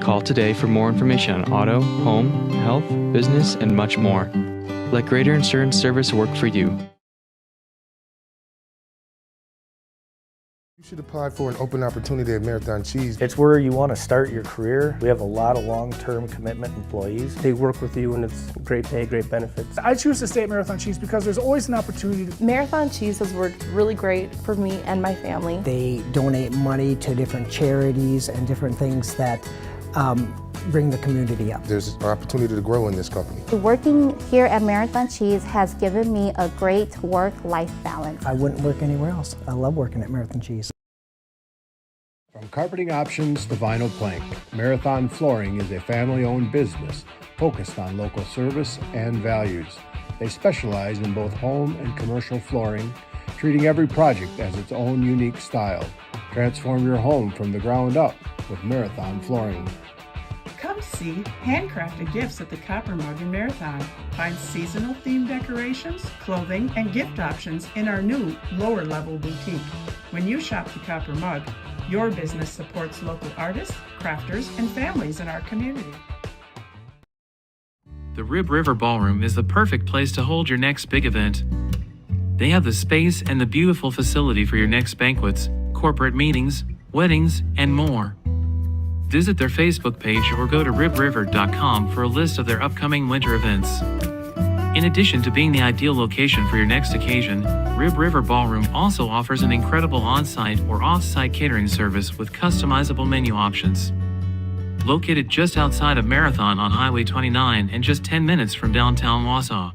Call today for more information on auto, home, health, business, and much more. Let Greater Insurance Service work for you. You should apply for an open opportunity at Marathon Cheese. It's where you want to start your career. We have a lot of long-term commitment employees. They work with you and it's great pay, great benefits. I choose to stay at Marathon Cheese because there's always an opportunity. Marathon Cheese has worked really great for me and my family. They donate money to different charities and different things that bring the community up. There's an opportunity to grow in this company. Working here at Marathon Cheese has given me a great work-life balance. I wouldn't work anywhere else. I love working at Marathon Cheese. From carpeting options to vinyl plank, Marathon Flooring is a family-owned business focused on local service and values. They specialize in both home and commercial flooring, treating every project as its own unique style. Transform your home from the ground up with Marathon Flooring. Come see handcrafted gifts at the Copper Mug in Marathon. Find seasonal themed decorations, clothing, and gift options in our new lower level boutique. When you shop the Copper Mug, your business supports local artists, crafters, and families in our community. The Rib River Ballroom is the perfect place to hold your next big event. They have the space and the beautiful facility for your next banquets, corporate meetings, weddings, and more. Visit their Facebook page or go to ribriver.com for a list of their upcoming winter events. In addition to being the ideal location for your next occasion, Rib River Ballroom also offers an incredible on-site or off-site catering service with customizable menu options. Located just outside of Marathon on Highway 29 and just 10 minutes from downtown Wausau.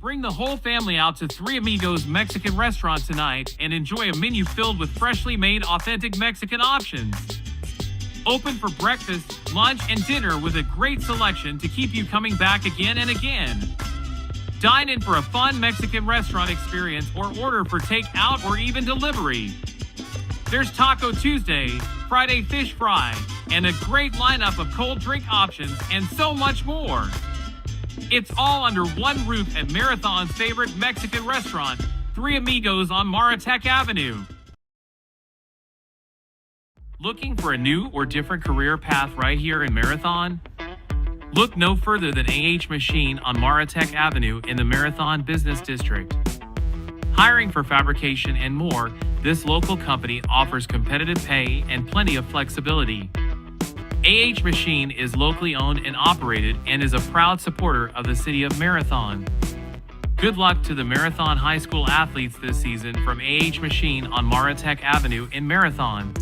Bring the whole family out to Three Amigos Mexican Restaurant tonight and enjoy a menu filled with freshly made authentic Mexican options. Open for breakfast, lunch, and dinner with a great selection to keep you coming back again and again. Dine in for a fun Mexican restaurant experience or order for takeout or even delivery. There's Taco Tuesday, Friday Fish Fry, and a great lineup of cold drink options and so much more. It's all under one roof at Marathon's favorite Mexican restaurant, Three Amigos on Maratech Avenue. Looking for a new or different career path right here in Marathon? Look no further than AH Machine on Maratech Avenue in the Marathon Business District. Hiring for fabrication and more, this local company offers competitive pay and plenty of flexibility. AH Machine is locally owned and operated and is a proud supporter of the city of Marathon. Good luck to the Marathon High School athletes this season from AH Machine on Maratech Avenue in Marathon.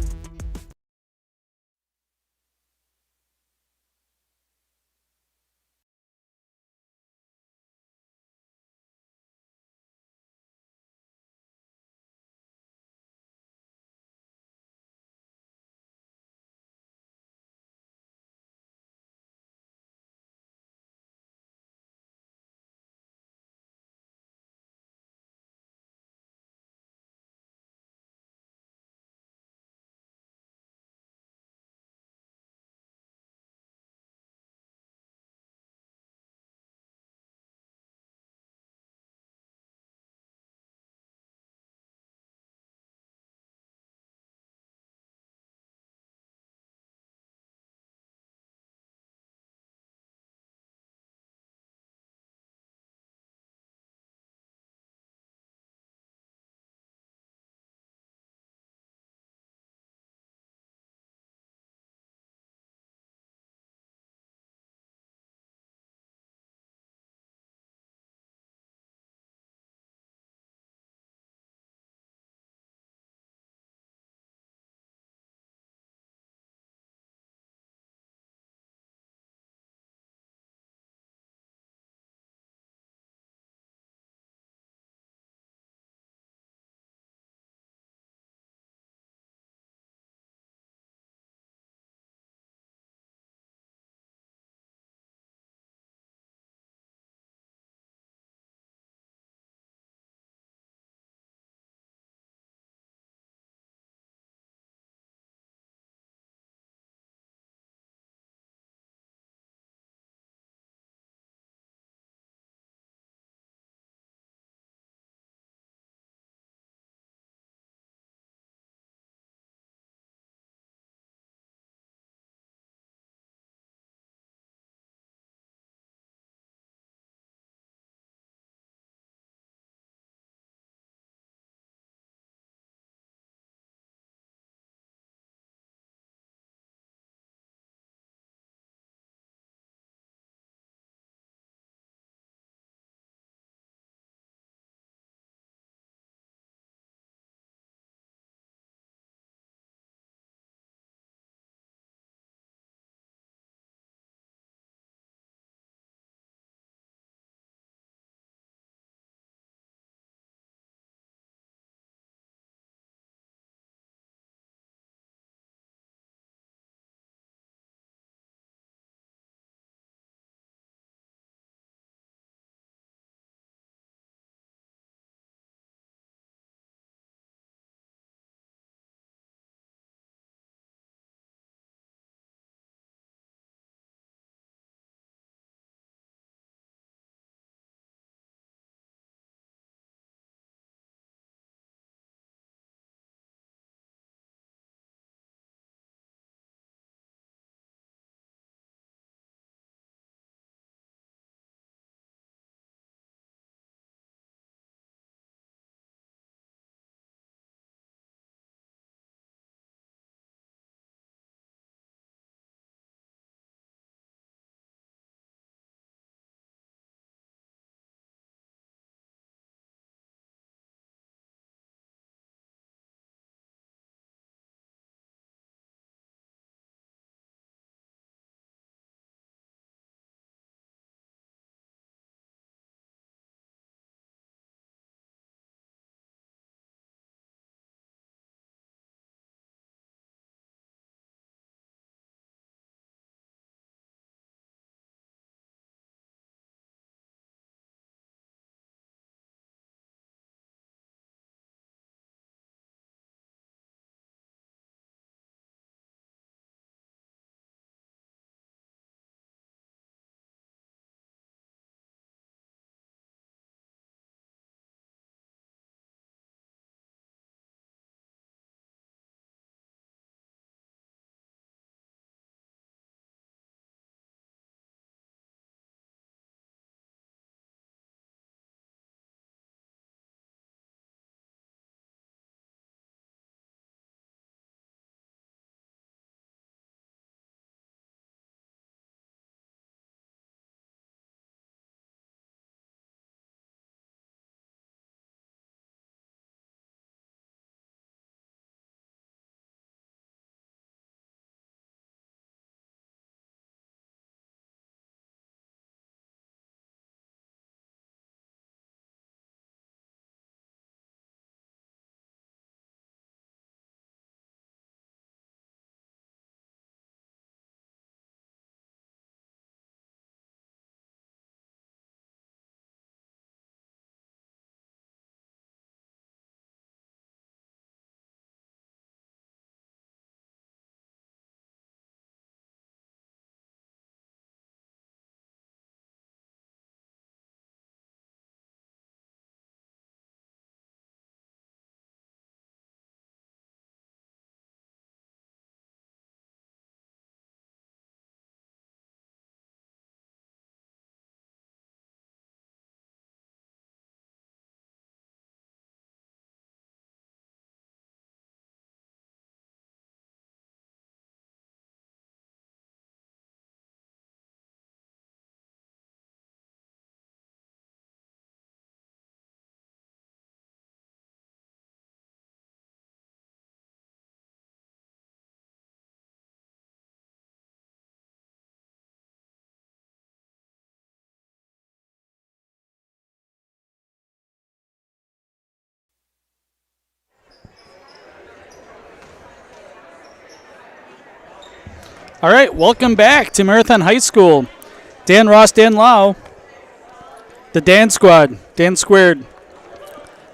All right, welcome back to Marathon High School. Dan Ross, Dan Lau, the Dan Squad, Dan Squared.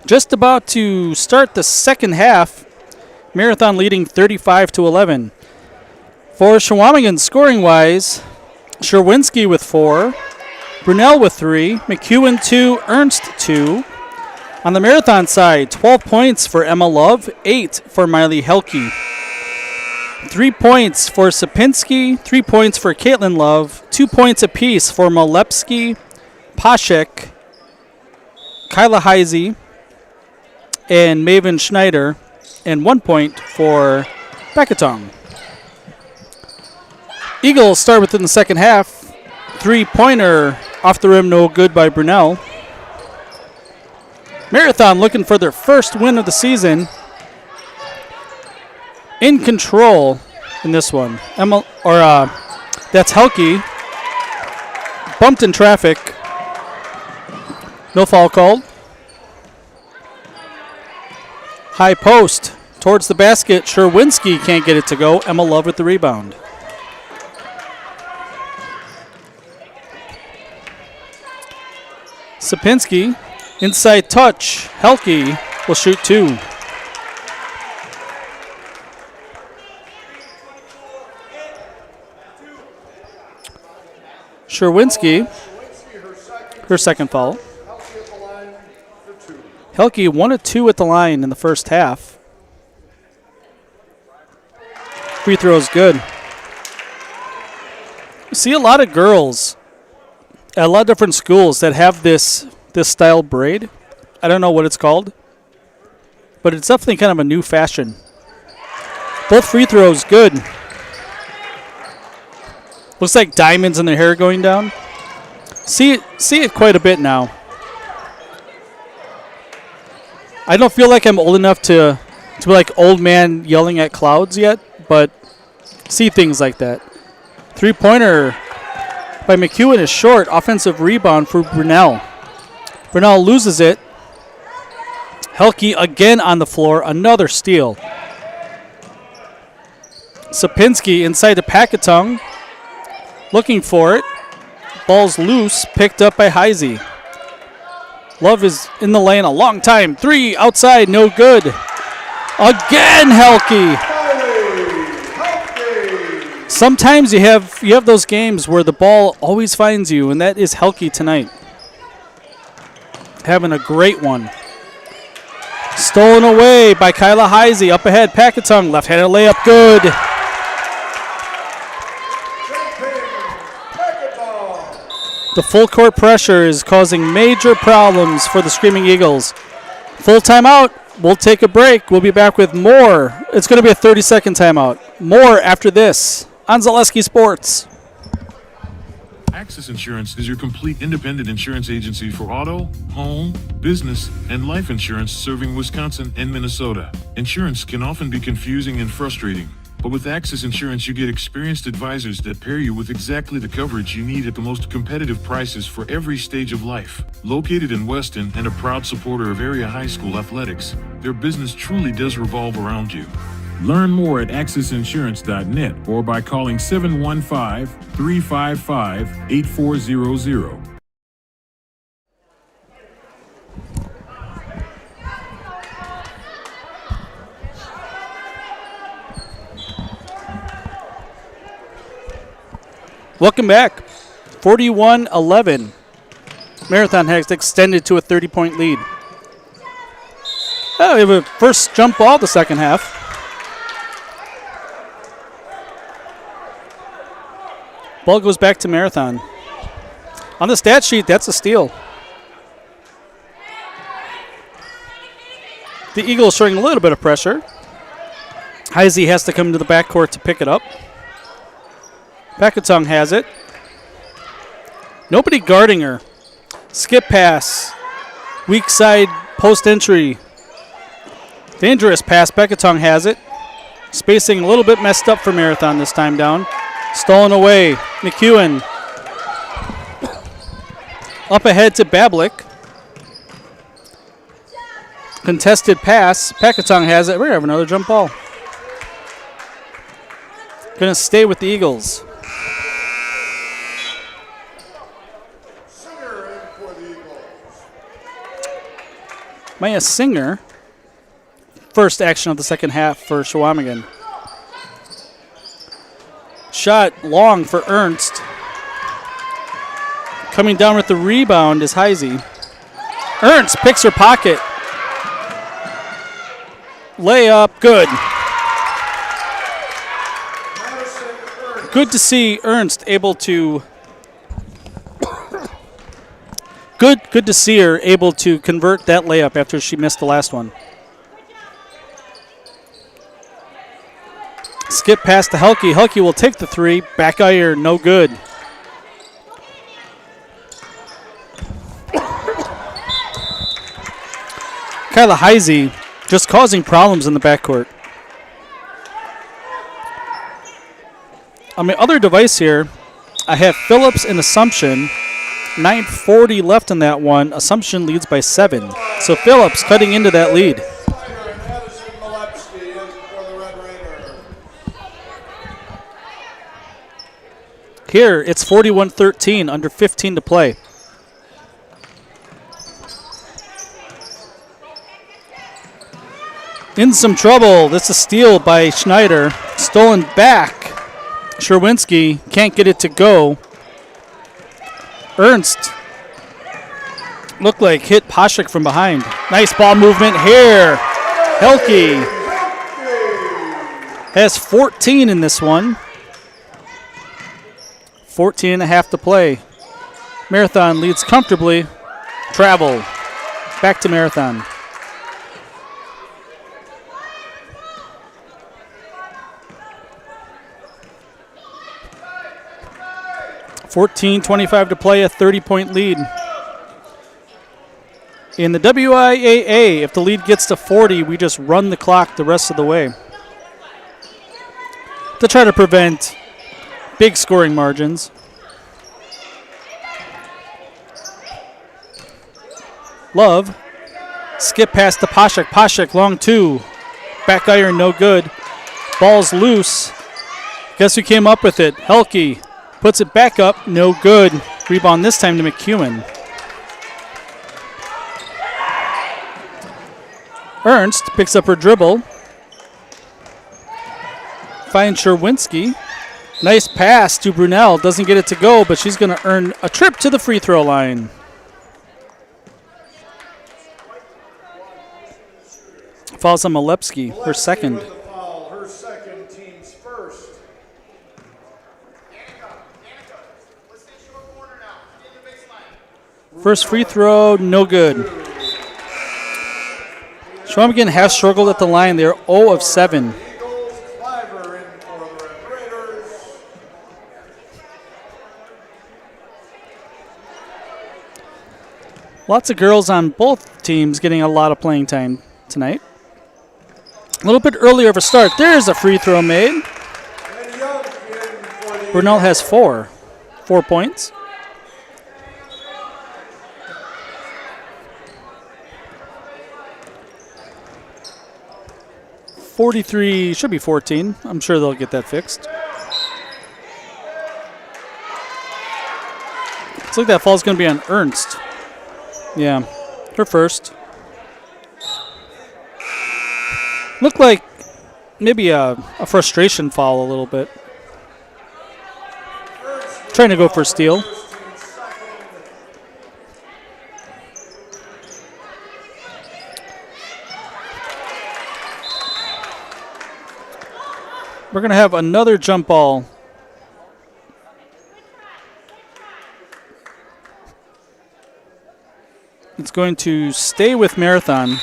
Just about to start the second half. Marathon leading 35-11. For Chequamegon, scoring-wise, Sherwinski with 4, Brunel with 3, McEwen 2, Ernst 2. On the Marathon side, 12 points for Emma Love, 8 for Miley Helke. 3 points for Sapinski, 3 points for Caitlin Love, 2 points apiece for Molepsky, Pashek, Kyla Heisey, and Maven Schneider, and 1 point for Bekatong. Eagles start within the second half. 3-pointer off the rim, no good by Brunel. Marathon looking for their first win of the season. In control in this one. That's Helke. Bumped in traffic. No foul called. High post towards the basket. Sherwinski can't get it to go. Emma Love with the rebound. Sapinski, inside touch. Helke will shoot 2. Sherwinski, her second foul. Helke 1 of 2 at the line in the first half. Free throw's good. You see a lot of girls at a lot of different schools that have this style braid. I don't know what it's called, but it's definitely kind of a new fashion. Both free throws good. Looks like diamonds in their hair going down. See it quite a bit now. I don't feel like I'm old enough to be like old man yelling at clouds yet, but see things like that. 3-pointer by McEwen is short. Offensive rebound for Brunel. Brunel loses it. Helke again on the floor. Another steal. Sapinski inside to Pakatong. Looking for it. Ball's loose. Picked up by Heisey. Love is in the lane a long time. 3 outside. No good. Again Helke. Sometimes you have those games where the ball always finds you, and that is Helke tonight. Having a great one. Stolen away by Kyla Heisey. Up ahead, Pakatong. Left-handed layup, good. The full court pressure is causing major problems for the Screaming Eagles. Full timeout. We'll take a break. We'll be back with more. It's going to be a 30-second timeout. More after this on Zaleski Sports. Access Insurance is your complete independent insurance agency for auto, home, business, and life insurance serving Wisconsin and Minnesota. Insurance can often be confusing and frustrating, but with Access Insurance you get experienced advisors that pair you with exactly the coverage you need at the most competitive prices for every stage of life. Located in Weston and a proud supporter of area high school athletics, their business truly does revolve around you. Learn more at accessinsurance.net or by calling 715-355-8400. Welcome back. 41-11. Marathon has extended to a 30-point lead. Oh, we have a first jump ball the second half. Ball goes back to Marathon. On the stat sheet, that's a steal. The Eagles showing a little bit of pressure. Heisey has to come to the backcourt to pick it up. Pakatong has it. Nobody guarding her. Skip pass. Weak side post entry. Dangerous pass. Pakatong has it. Spacing a little bit messed up for Marathon this time down. Stolen away. McEwen. Up ahead to Bablik. Contested pass. Pakatong has it. We're going to have another jump ball. going to stay with the Eagles. Maya Singer. First action of the second half for Chequamegon. Shot long for Ernst. Coming down with the rebound is Heisey. Ernst picks her pocket. Layup, good. Good to see Ernst able to. Good to see her able to convert that layup after she missed the last one. Skip pass to Helke. Helke will take the three. Back iron, no good. Kyla Heisey just causing problems in the backcourt. On my other device here, I have Phillips and Assumption. 9:40 left in that one. Assumption leads by 7. So Phillips cutting into that lead. Here, it's 41-13, under 15 to play. In some trouble. This is a steal by Schneider. Stolen back. Sherwinski can't get it to go. Ernst looked like hit Poshik from behind. Nice ball movement here. Helke has 14 in this one. 14 and a half to play. Marathon leads comfortably. Travel. Back to Marathon. .25 to play, a 30-point lead. In the WIAA, if the lead gets to 40, we just run the clock the rest of the way to try to prevent big scoring margins. Love. Skip pass to Poshik. Poshik, long two. Back iron, no good. Ball's loose. Guess who came up with it? Helke. Puts it back up, no good. Rebound this time to McEwen. Ernst picks up her dribble. Finds Sherwinski. Nice pass to Brunel. Doesn't get it to go, but she's going to earn a trip to the free throw line. Fouls on Malepsky, her second. First free throw, no good. Chequamegon has struggled at the line. They're 0 of 7. Lots of girls on both teams getting a lot of playing time tonight. A little bit earlier of a start. There's a free throw made. Brunel has 4 points. 43, should be 14. I'm sure they'll get that fixed. Looks like that fall's going to be on Ernst. Yeah, her first. Looked like maybe a frustration foul a little bit. Trying to go for a steal. We're going to have another jump ball. It's going to stay with Marathon.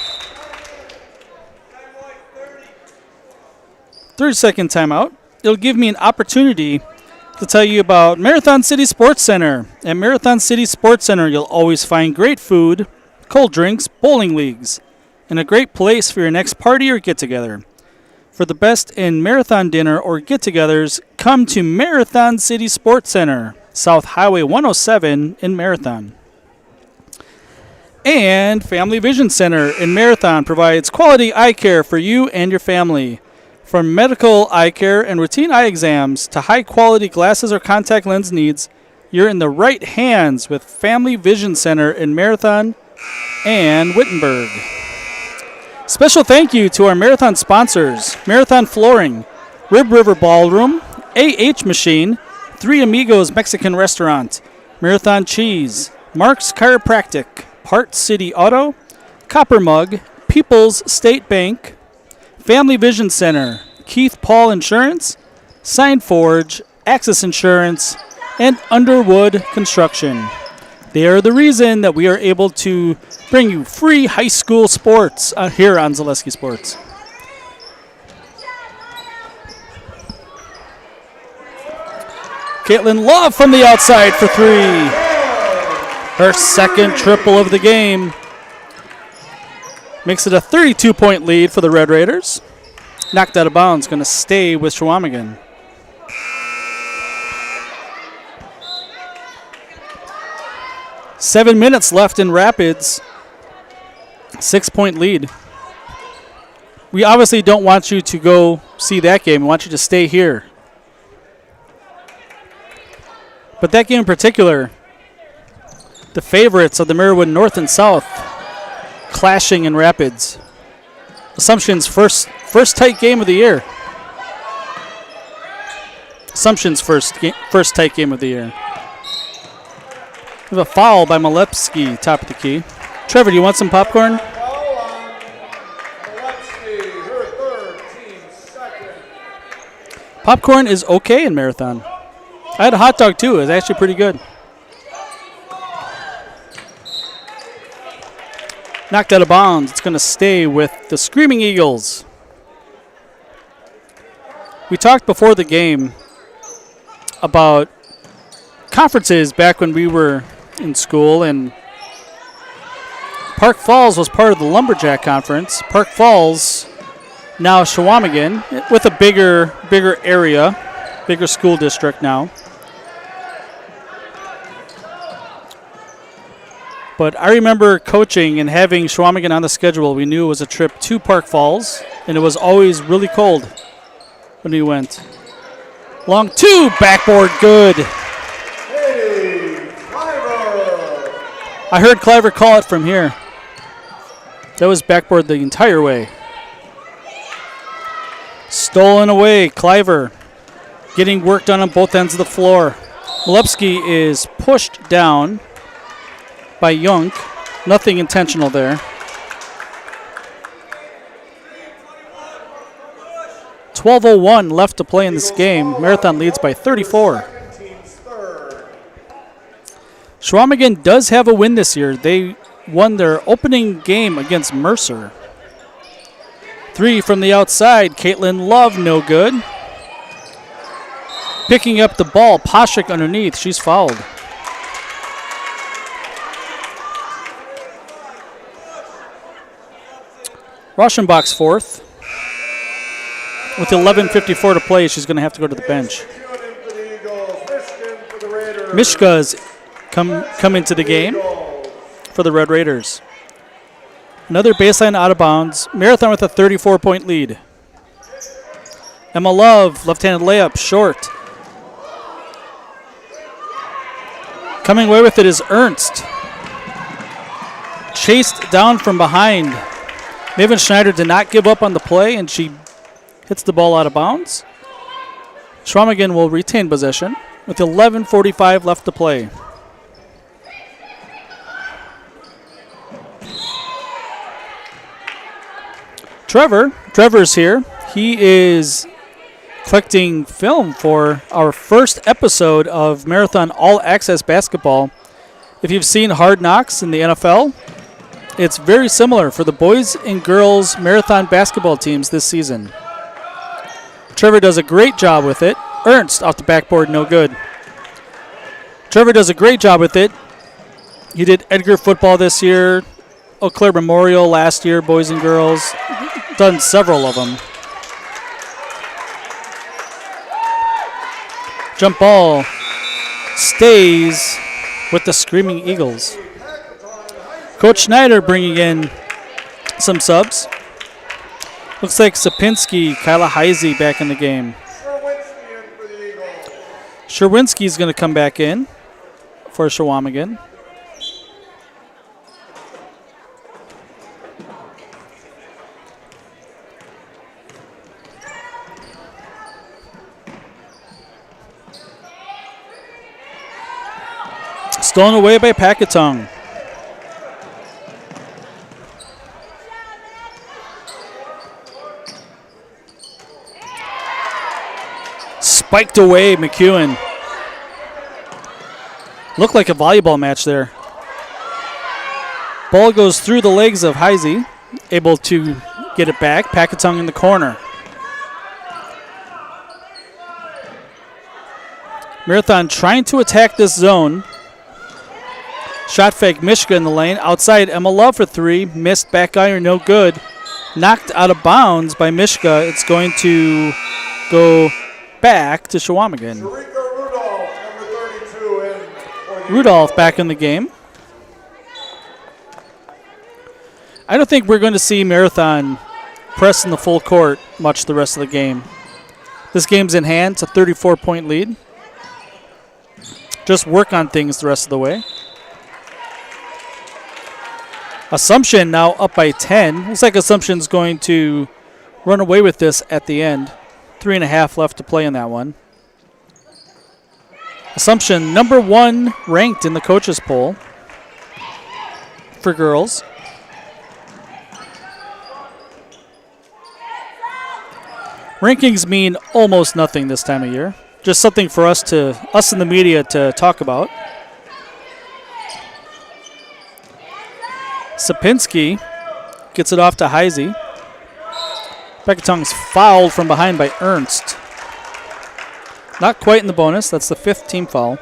30-second timeout. It'll give me an opportunity to tell you about Marathon City Sports Center. At Marathon City Sports Center, you'll always find great food, cold drinks, bowling leagues, and a great place for your next party or get-together. For the best in marathon dinner or get-togethers, come to Marathon City Sports Center, South Highway 107 in Marathon. And Family Vision Center in Marathon provides quality eye care for you and your family. From medical eye care and routine eye exams to high-quality glasses or contact lens needs, you're in the right hands with Family Vision Center in Marathon and Wittenberg. Special thank you to our Marathon sponsors, Marathon Flooring, Rib River Ballroom, AH Machine, Three Amigos Mexican Restaurant, Marathon Cheese, Mark's Chiropractic, Part City Auto, Copper Mug, People's State Bank, Family Vision Center, Keith Paul Insurance, Sign Forge, Access Insurance, and Underwood Construction. They are the reason that we are able to bring you free high school sports here on Zaleski Sports. Caitlin Love from the outside for three. Her second triple of the game. Makes it a 32-point lead for the Red Raiders. Knocked out of bounds, going to stay with Chequamegon. Seven minutes left in Rapids. 6-point lead. We obviously don't want you to go see that game. We want you to stay here. But that game in particular, the favorites of the Marywood North and South clashing in Rapids. Assumption's first tight game of the year. Assumption's first tight game of the year. We have a foul by Malepsky, top of the key. Trevor, do you want some popcorn? Popcorn is okay in Marathon. I had a hot dog too. It was actually pretty good. Knocked out of bounds. It's going to stay with the Screaming Eagles. We talked before the game about conferences back when we were in school, and Park Falls was part of the Lumberjack Conference. Park Falls, now Chequamegon, with a bigger area, bigger school district now. But I remember coaching and having Chequamegon on the schedule. We knew it was a trip to Park Falls, and it was always really cold when we went. Long two, backboard, good. I heard Cliver call it from here. That was backboard the entire way. Stolen away, Cliver. Getting work done on both ends of the floor. Malepsky is pushed down by Junk. Nothing intentional there. 12:01 left to play in this game. Marathon leads by 34. Chequamegon does have a win this year. They won their opening game against Mercer. Three from the outside. Caitlin Love, no good. Picking up the ball, Poshik underneath. She's fouled. Rauschenbach's fourth. With 11:54 to play, she's going to have to go to the bench. Mishka's come into the game for the Red Raiders. Another baseline out of bounds. Marathon with a 34-point lead. Emma Love, left-handed layup, short. Coming away with it is Ernst. Chased down from behind. Maven Schneider did not give up on the play, and she hits the ball out of bounds. Chequamegon will retain possession with 11:45 left to play. Trevor's here. He is collecting film for our first episode of Marathon All Access Basketball. If you've seen Hard Knocks in the NFL, it's very similar for the boys and girls Marathon basketball teams this season. Trevor does a great job with it. Ernst off the backboard, no good. Trevor does a great job with it. He did Edgar football this year, Eau Claire Memorial last year, boys and girls. Done several of them. Jump ball stays with the Screaming Eagles. Coach Schneider bringing in some subs. Looks like Sapinski, Kyla Heisey back in the game. Sherwinski's going to come back in for Chequamegon. Stolen away by Packatong. Spiked away, McEwen. Looked like a volleyball match there. Ball goes through the legs of Heisey, able to get it back. Packatong in the corner. Marathon trying to attack this zone. Shot fake, Mishka in the lane. Outside, Emma Love for three. Missed, back iron, no good. Knocked out of bounds by Mishka. It's going to go back to Chequamegon. Rudolph back in the game. I don't think we're going to see Marathon press in the full court much the rest of the game. This game's in hand. It's a 34-point lead. Just work on things the rest of the way. Assumption now up by 10. Looks like Assumption's going to run away with this at the end. 3.5 left to play in that one. Assumption, number 1 ranked in the coaches poll for girls. Rankings mean almost nothing this time of year. Just something for us in the media to talk about. Sapinski gets it off to Heisey. Packatong's fouled from behind by Ernst. Not quite in the bonus. That's the 5th team foul.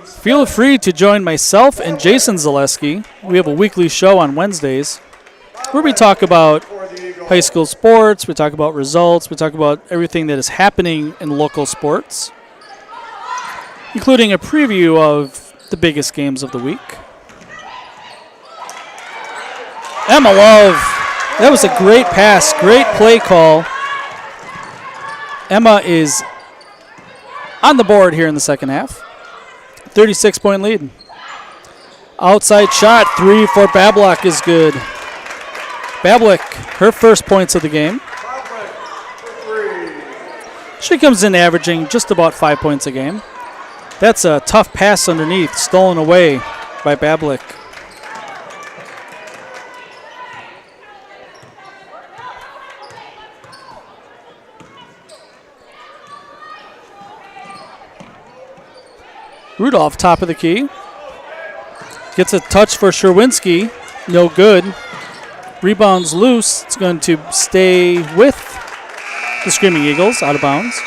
Feel free to join myself and Jason Zaleski. We have a weekly show on Wednesdays where we talk about high school sports, we talk about results, we talk about everything that is happening in local sports, including a preview of the biggest games of the week. Emma Love, that was a great pass, great play call. Emma is on the board here in the second half. 36-point lead. Outside shot, 3 for Bablock is good. Bablock, her first points of the game. She comes in averaging just about 5 points a game. That's a tough pass underneath, stolen away by Bablock. Rudolph, top of the key. Gets a touch for Sherwinski. No good. Rebounds loose. It's going to stay with the Screaming Eagles, out of bounds.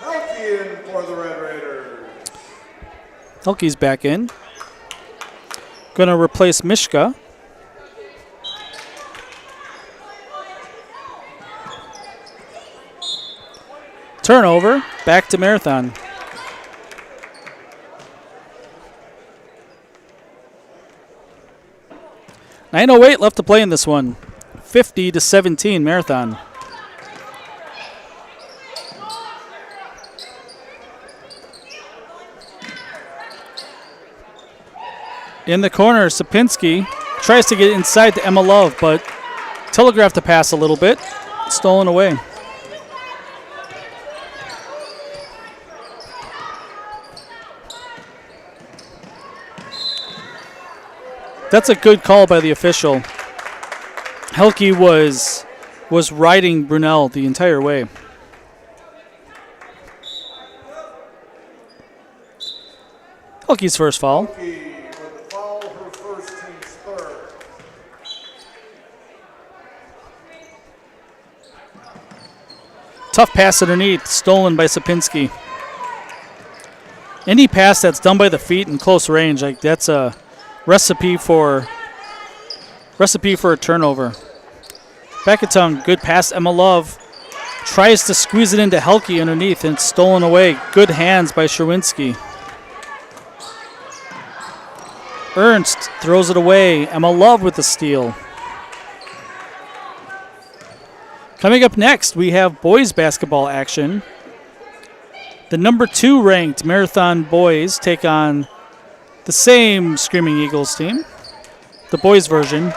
Helke in for the Red Raiders. Helke's back in. Going to replace Mishka. Turnover. Back to Marathon. 9:08 left to play in this one. 50-17 Marathon. In the corner, Sapinski tries to get inside to Emma Love, but telegraphed the pass a little bit. Stolen away. That's a good call by the official. Helke was riding Brunel the entire way. Helke's first foul. With the foul, her first, team's third. Tough pass underneath, stolen by Sapinski. Any pass that's done by the feet in close range, like that's a recipe for a turnover. Packatong, good pass. Emma Love tries to squeeze it into Helke underneath, and it's stolen away. Good hands by Sherwinski. Ernst throws it away. Emma Love with the steal. Coming up next, we have boys basketball action. The number 2 ranked Marathon boys take on the same Screaming Eagles team, the boys version.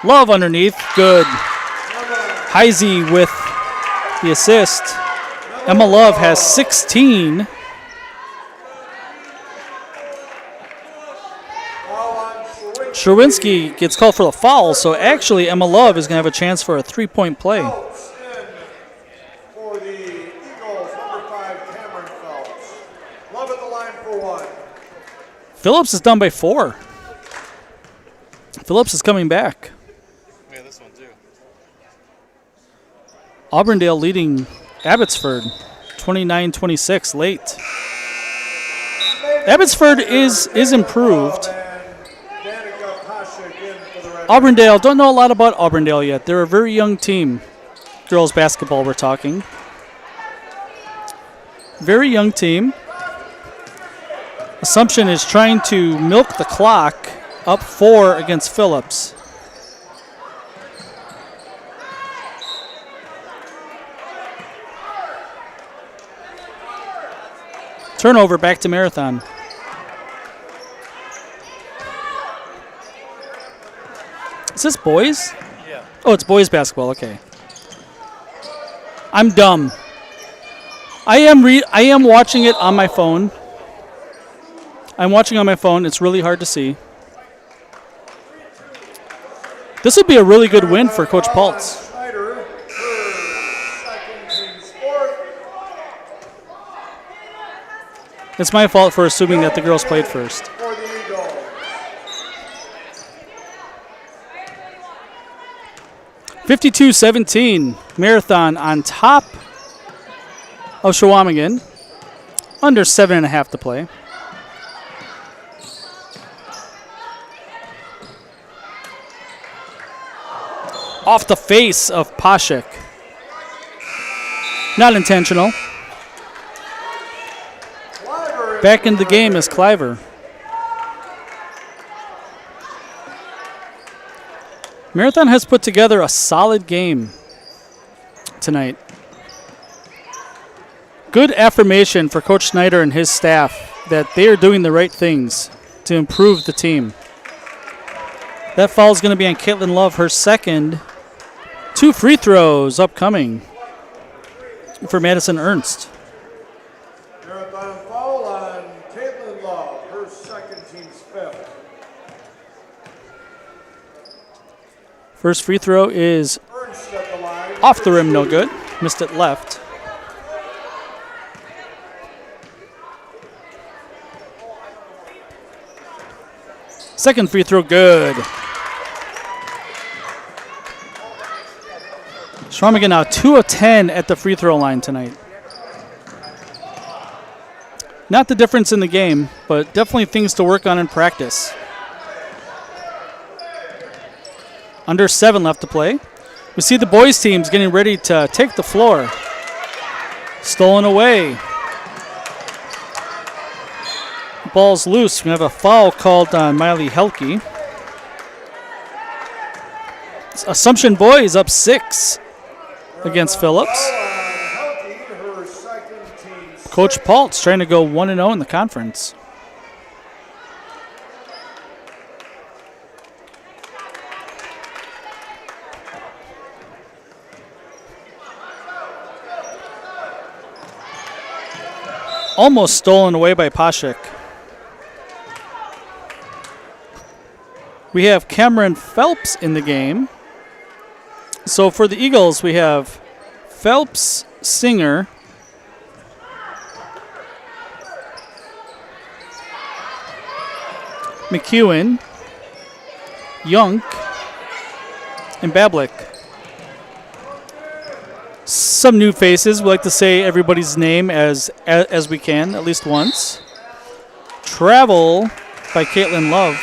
Love underneath, good. Heisey with the assist. Emma Love has 16. Sherwinski gets called for the foul, so actually Emma Love is going to have a chance for a 3-point play. For the Eagles, number 5, Cameron Phelps. Love at the line for 1. Phillips is down by 4. Phillips is coming back. Yeah, this one too. Auburndale leading Abbotsford 29-26 late. Abbotsford is improved. Auburndale, don't know a lot about Auburndale yet. They're a very young team. Girls basketball, we're talking. Very young team. Assumption is trying to milk the clock, up 4 against Phillips. Turnover back to Marathon. Is this boys? Yeah. Oh, it's boys basketball. Okay. I'm dumb. I am watching it on my phone. I'm watching on my phone. It's really hard to see. This would be a really good win for Coach Paltz. It's my fault for assuming that the girls played first. 52-17, Marathon on top of Chequamegon. Under 7.5 to play. Off the face of Pashik. Not intentional. Back in the game is Cliver. Marathon has put together a solid game tonight. Good affirmation for Coach Snyder and his staff that they are doing the right things to improve the team. That foul is going to be on Caitlin Love, her second. 2 free throws upcoming for Madison Ernst. Marathon foul on Caitlin Love, her second, team's 5th. First free throw is off the rim, no good. Missed it left. Second free throw, good. Chequamegon now 2 of 10 at the free throw line tonight. Not the difference in the game, but definitely things to work on in practice. Under 7 left to play. We see the boys teams getting ready to take the floor. Stolen away. Ball's loose. We have a foul called on Miley Helke. Assumption boys up 6 against Phillips. Coach Paltz trying to go 1-0 in the conference. Almost stolen away by Pashik. We have Cameron Phelps in the game. So for the Eagles, we have Phelps, Singer, McEwen, Young, and Bablik. Some new faces. We like to say everybody's name as we can, at least once. Travel by Caitlin Love.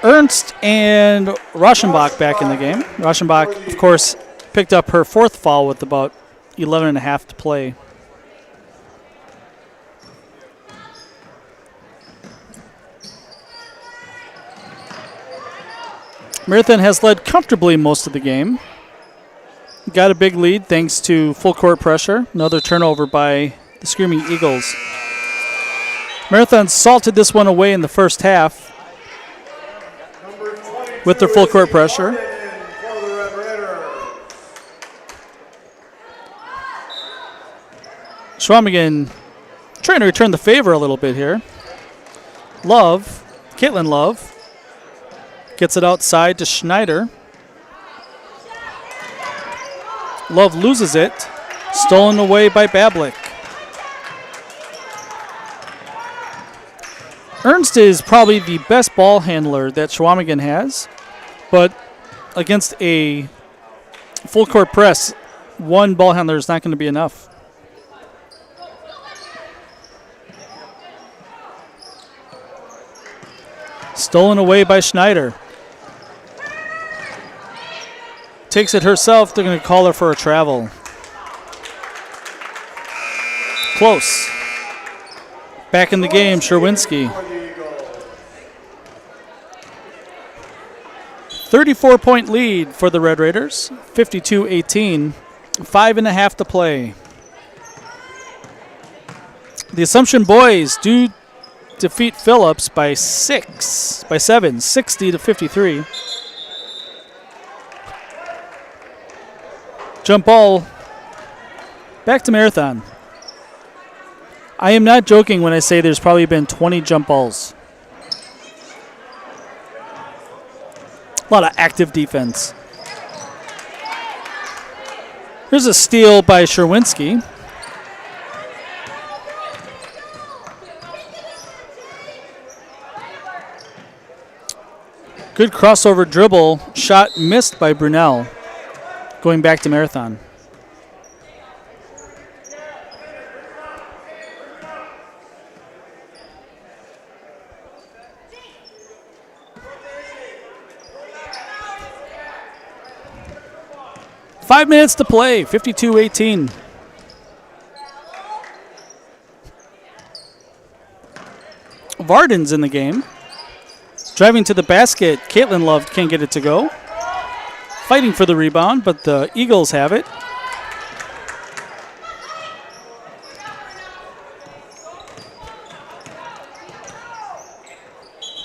Ernst and Rauschenbach back in the game. Rauschenbach, of course, picked up her 4th foul with about 11 and a half to play. Marathon has led comfortably most of the game. Got a big lead thanks to full court pressure. Another turnover by the Screaming Eagles. Marathon salted this one away in the first half with their full court pressure. Chequamegon trying to return the favor a little bit here. Caitlin Love, gets it outside to Schneider. Love loses it. Stolen away by Bablik. Ernst is probably the best ball handler that Chequamegon has, but against a full court press, one ball handler is not going to be enough. Stolen away by Schneider. Takes it herself. They're going to call her for a travel. Close. Back in the game, Sherwinski. 34-point lead for the Red Raiders. 52-18. 5.5 to play. The Assumption boys do defeat Phillips by 7, 60-53. Jump ball back to Marathon. I am not joking when I say there's probably been 20 jump balls. A lot of active defense. Here's a steal by Sherwinski. Good crossover dribble. Shot missed by Brunel. Going back to Marathon. Five minutes to play, 52-18. Varden's in the game. Driving to the basket, Caitlin Love can't get it to go. Fighting for the rebound, but the Eagles have it.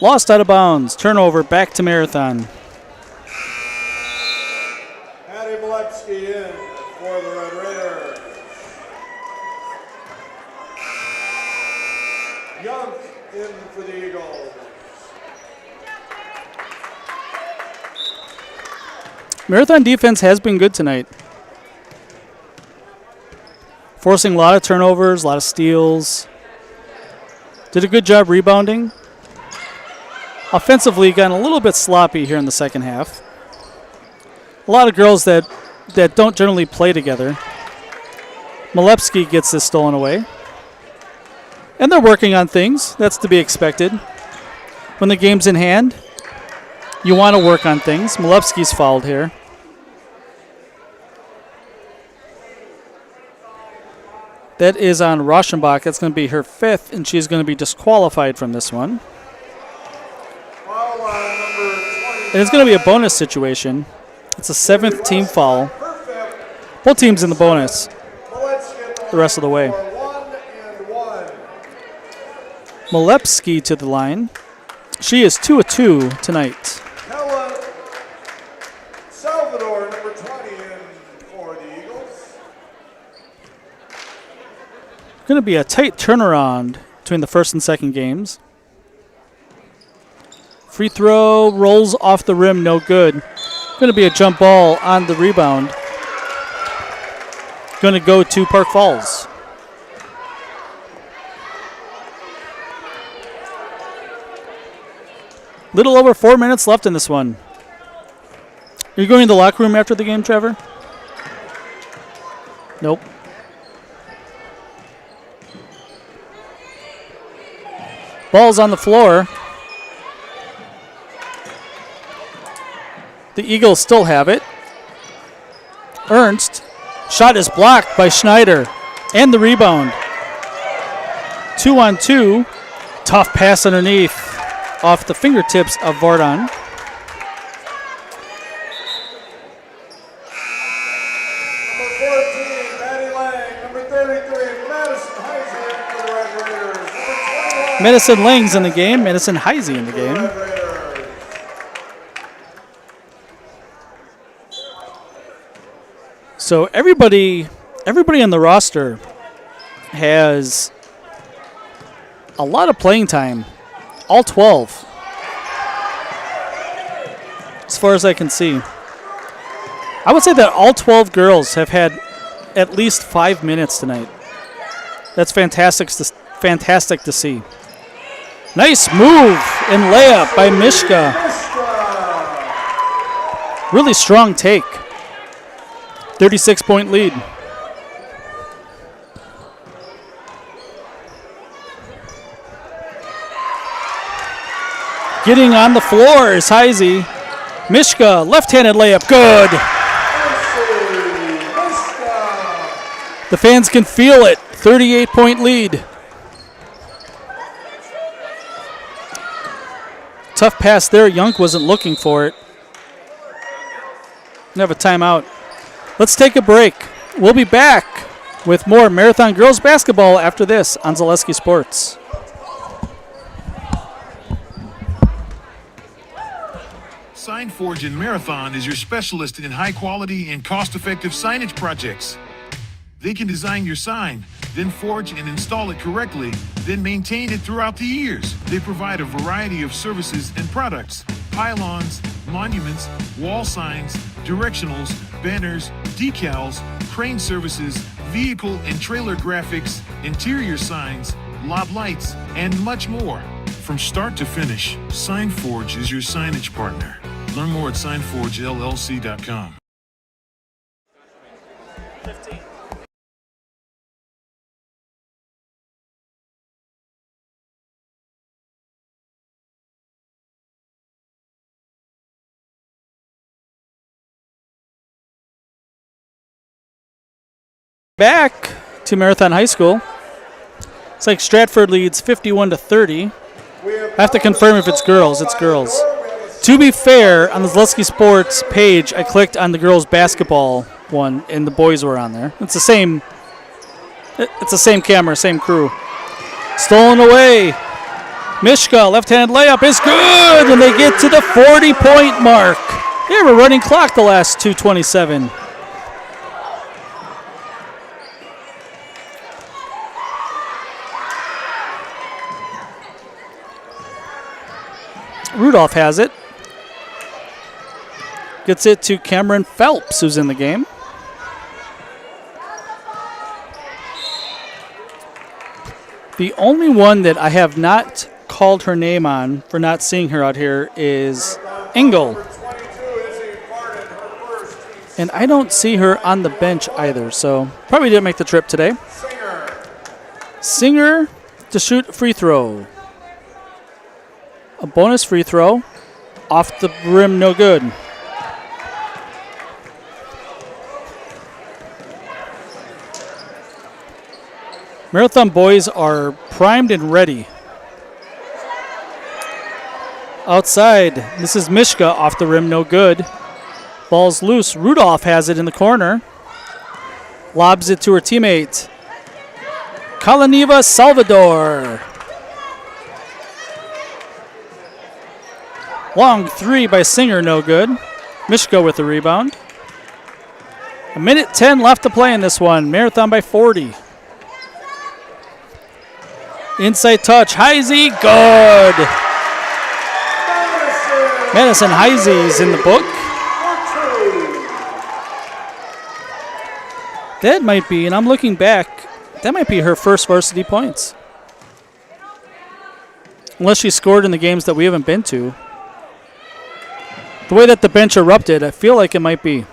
Lost out of bounds. Turnover back to Marathon. In for the Red Raiders. Young in for the Eagles. Marathon defense has been good tonight. Forcing a lot of turnovers, a lot of steals. Did a good job rebounding. Offensively, gotten a little bit sloppy here in the second half. A lot of girls that don't generally play together. Malepsky gets this stolen away. And they're working on things. That's to be expected. When the game's in hand, you want to work on things. Malepsky's fouled here. That is on Rauschenbach. That's going to be her 5th, and she's going to be disqualified from this one. And it's going to be a bonus situation. It's a 7th team foul. Both teams in the bonus the rest of the way. Malepsky to the line. She is 2 of 2 tonight. Salvador, number 20 in for the Eagles. Going to be a tight turnaround between the first and second games. Free throw rolls off the rim, no good. Going to be a jump ball on the rebound. Going to go to Park Falls. Little over 4 minutes left in this one. Are you going to the locker room after the game, Trevor? Nope. Ball's on the floor. The Eagles still have it. Ernst. Shot is blocked by Schneider. And the rebound. 2-on-2. Tough pass underneath. Off the fingertips of Vardon. Madison Lang's in the game. Madison Heisey in the game. So everybody on the roster has a lot of playing time. All 12. As far as I can see. I would say that all 12 girls have had at least 5 minutes tonight. That's fantastic to see. Nice move and layup by Mishka. Really strong take. 36-point lead. Getting on the floor is Heisey. Mishka, left-handed layup, good. The fans can feel it. 38-point lead. Tough pass there. Young wasn't looking for it. We have a timeout. Let's take a break. We'll be back with more Marathon Girls Basketball after this on Zaleski Sports. SignForge in Marathon is your specialist in high-quality and cost-effective signage projects. They can design your sign, then forge and install it correctly, then maintain it throughout the years. They provide a variety of services and products: pylons, monuments, wall signs, directionals, banners, decals, crane services, vehicle and trailer graphics, interior signs, lot lights, and much more. From start to finish, SignForge is your signage partner. Learn more at signforgellc.com. Back to Marathon High School. It's like Stratford leads 51-30. I have to confirm if it's girls. It's girls. To be fair, on the Zaleski Sports page, I clicked on the girls basketball one, and the boys were on there. It's the same. It's the same camera, same crew. Stolen away. Mishka, left-handed layup is good, and they get to the 40-point mark. They have a running clock the last 2:27. Rudolph has it. Gets it to Cameron Phelps, who's in the game. The only one that I have not called her name on for not seeing her out here is Engel. And I don't see her on the bench either, so probably didn't make the trip today. Singer to shoot a free throw. A bonus free throw. Off the rim, no good. Marathon boys are primed and ready. Outside, this is Mishka off the rim, no good. Ball's loose. Rudolph has it in the corner. Lobs it to her teammate. Kalaniva Salvador. Long three by Singer, no good. Mishka with the rebound. 1:10 left to play in this one. Marathon by 40. Inside touch. Heisey, good. Madison Heisey's in the book. That might be, and I'm looking back, that might be her first varsity points. Unless she scored in the games that we haven't been to. The way that the bench erupted, I feel like it might be.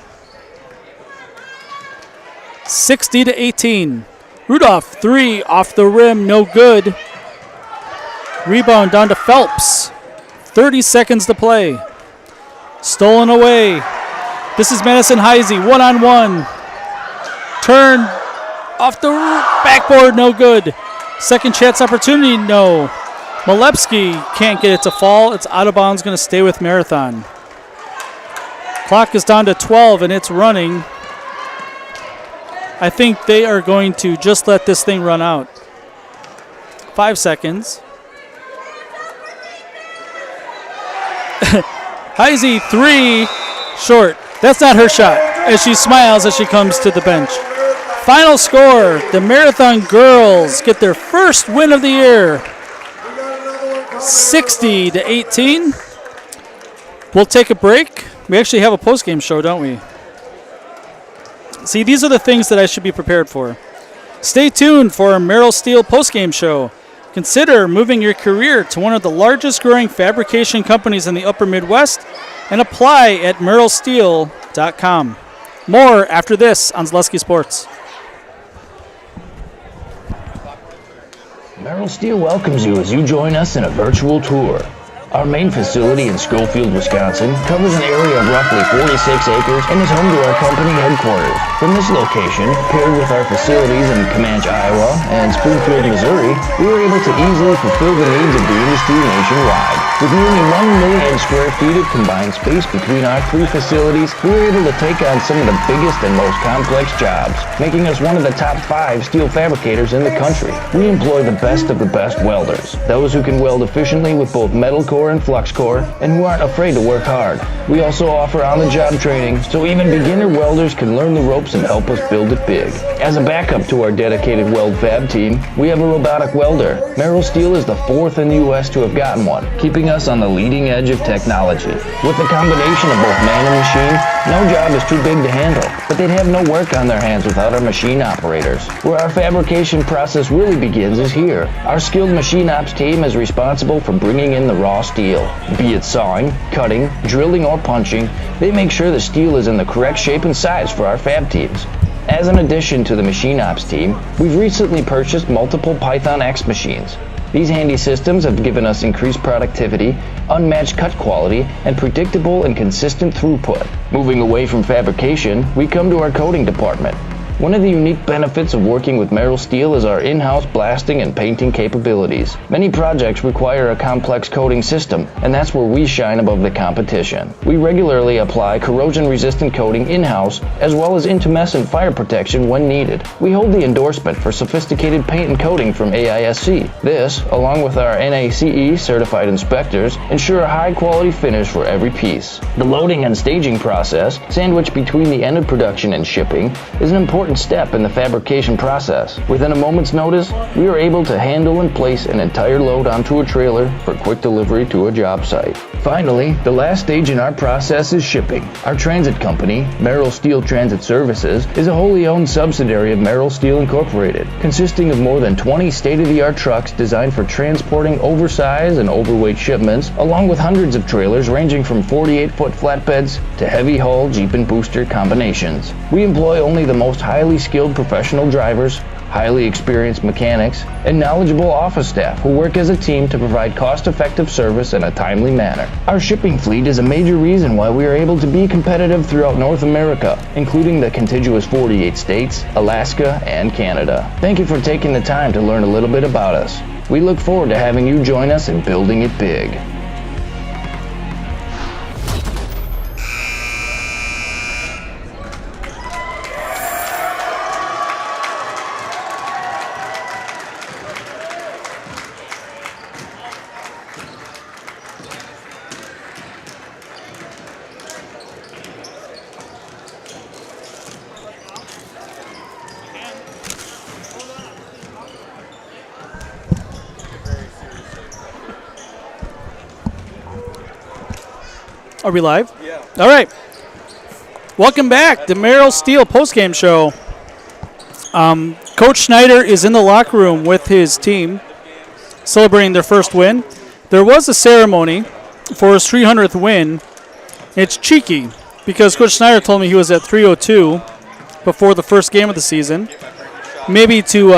60-18. Rudolph, three off the rim, no good. Rebound down to Phelps. 30 seconds to play. Stolen away. This is Madison Heisey, one-on-one. Turn off the backboard, no good. Second chance opportunity, no. Malepsky can't get it to fall. It's out of bounds, going to stay with Marathon. Clock is down to 12, and it's running. I think they are going to just let this thing run out. 5 seconds. Heisey, 3, short. That's not her shot, as she smiles as she comes to the bench. Final score, the Marathon girls get their first win of the year, 60-18. We'll take a break. We actually have a post-game show, don't we? See, these are the things that I should be prepared for. Stay tuned for our Merrill Steel post-game show. Consider moving your career to one of the largest growing fabrication companies in the upper Midwest and apply at merrillsteel.com. More after this on Zaleski Sports. Merrill Steel welcomes you as you join us in a virtual tour. Our main facility in Schofield, Wisconsin covers an area of roughly 46 acres and is home to our company headquarters. From this location, paired with our facilities in Comanche, Iowa and Springfield, Missouri, we were able to easily fulfill the needs of the industry nationwide. With nearly 1 million square feet of combined space between our 3 facilities, we were able to take on some of the biggest and most complex jobs, making us one of the top 5 steel fabricators in the country. We employ the best of the best welders, those who can weld efficiently with both metal core and flux core, and who aren't afraid to work hard. We also offer on-the-job training, so even beginner welders can learn the ropes and help us build it big. As a backup to our dedicated weld fab team, we have a robotic welder. Merrill Steel is the 4th in the U.S. to have gotten one, keeping us on the leading edge of technology. With the combination of both man and machine, no job is too big to handle, but they'd have no work on their hands without our machine operators. Where our fabrication process really begins is here. Our skilled machine ops team is responsible for bringing in the raw steel. Be it sawing, cutting, drilling, or punching, they make sure the steel is in the correct shape and size for our fab teams. As an addition to the machine ops team, we've recently purchased multiple Python X machines. These handy systems have given us increased productivity, unmatched cut quality, and predictable and consistent throughput. Moving away from fabrication, we come to our coating department. One of the unique benefits of working with Merrill Steel is our in-house blasting and painting capabilities. Many projects require a complex coating system, and that's where we shine above the competition. We regularly apply corrosion-resistant coating in-house, as well as intumescent fire protection when needed. We hold the endorsement for sophisticated paint and coating from AISC. This, along with our NACE certified inspectors, ensure a high-quality finish for every piece. The loading and staging process, sandwiched between the end of production and shipping, is an important step in the fabrication process. Within a moment's notice, we are able to handle and place an entire load onto a trailer for quick delivery to a job site. Finally, the last stage in our process is shipping. Our transit company, Merrill Steel Transit Services, is a wholly owned subsidiary of Merrill Steel Incorporated, consisting of more than 20 state-of-the-art trucks designed for transporting oversized and overweight shipments, along with hundreds of trailers ranging from 48-foot flatbeds to heavy-haul Jeep and booster combinations. We employ only the most highly skilled professional drivers, highly experienced mechanics, and knowledgeable office staff who work as a team to provide cost-effective service in a timely manner. Our shipping fleet is a major reason why we are able to be competitive throughout North America, including the contiguous 48 states, Alaska, and Canada. Thank you for taking the time to learn a little bit about us. We look forward to having you join us in building it big. Are we live? Yeah. All right. Welcome back to Merrill Steel postgame show. Coach Schneider is in the locker room with his team celebrating their first win. There was a ceremony for his 300th win. It's cheeky because Coach Schneider told me he was at 302 before the first game of the season. Maybe to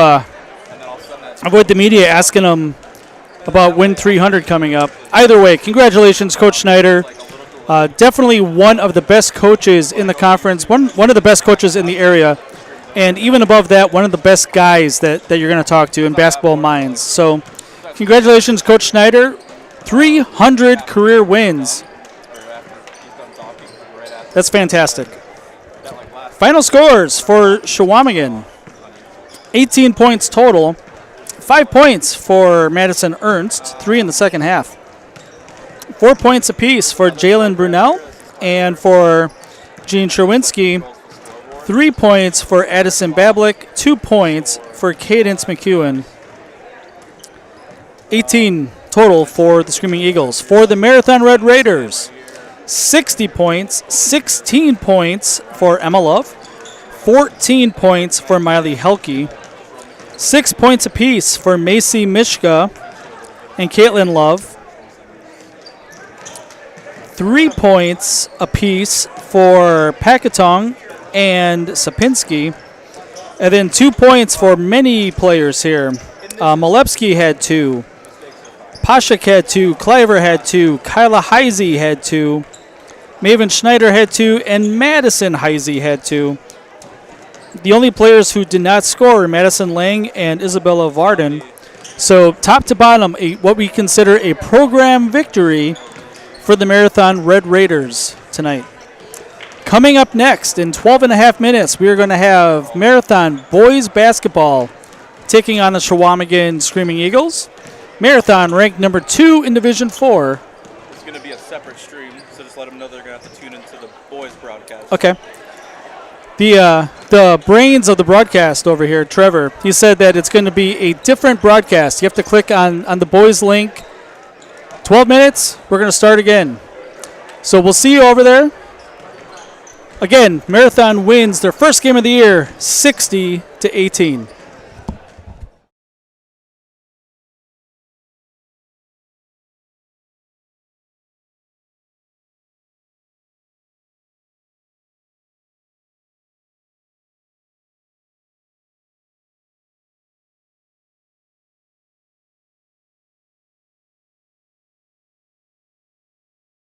avoid the media asking him about win 300 coming up. Either way, congratulations, Coach Schneider. Definitely one of the best coaches in the conference, one of the best coaches in the area, and even above that, one of the best guys that you're going to talk to in basketball minds. So congratulations, Coach Schneider. 300 career wins. That's fantastic. Final scores for Chequamegon. 18 points total. 5 points for Madison Ernst, 3 in the second half. 4 points apiece for Jalen Brunel and for Gene Sherwinski. 3 points for Addison Bablik. 2 points for Cadence McEwen. 18 total for the Screaming Eagles. For the Marathon Red Raiders, 60 points, 16 points for Emma Love, 14 points for Miley Helke, 6 points apiece for Macy Mishka and Caitlin Love, 3 points apiece for Pakatong and Sapinski, and then 2 points for many players here. Malepsky had 2. Pashak had 2, Cliver had 2, Kyla Heisey had 2, Maven Schneider had 2, and Madison Heisey had 2. The only players who did not score were Madison Lang and Isabella Varden. So top to bottom, what we consider a program victory for the Marathon Red Raiders tonight. Coming up next, in 12 and a half minutes, we are going to have Marathon boys basketball taking on the Chequamegon Screaming Eagles. Marathon ranked number 2 in Division 4. It's going to be a separate stream, so just let them know they're going to have to tune into the boys broadcast. Okay. The brains of the broadcast over here, Trevor, he said that it's going to be a different broadcast. You have to click on the boys link. 12 minutes, we're going to start again. So we'll see you over there. Again, Marathon wins their first game of the year, 60-18.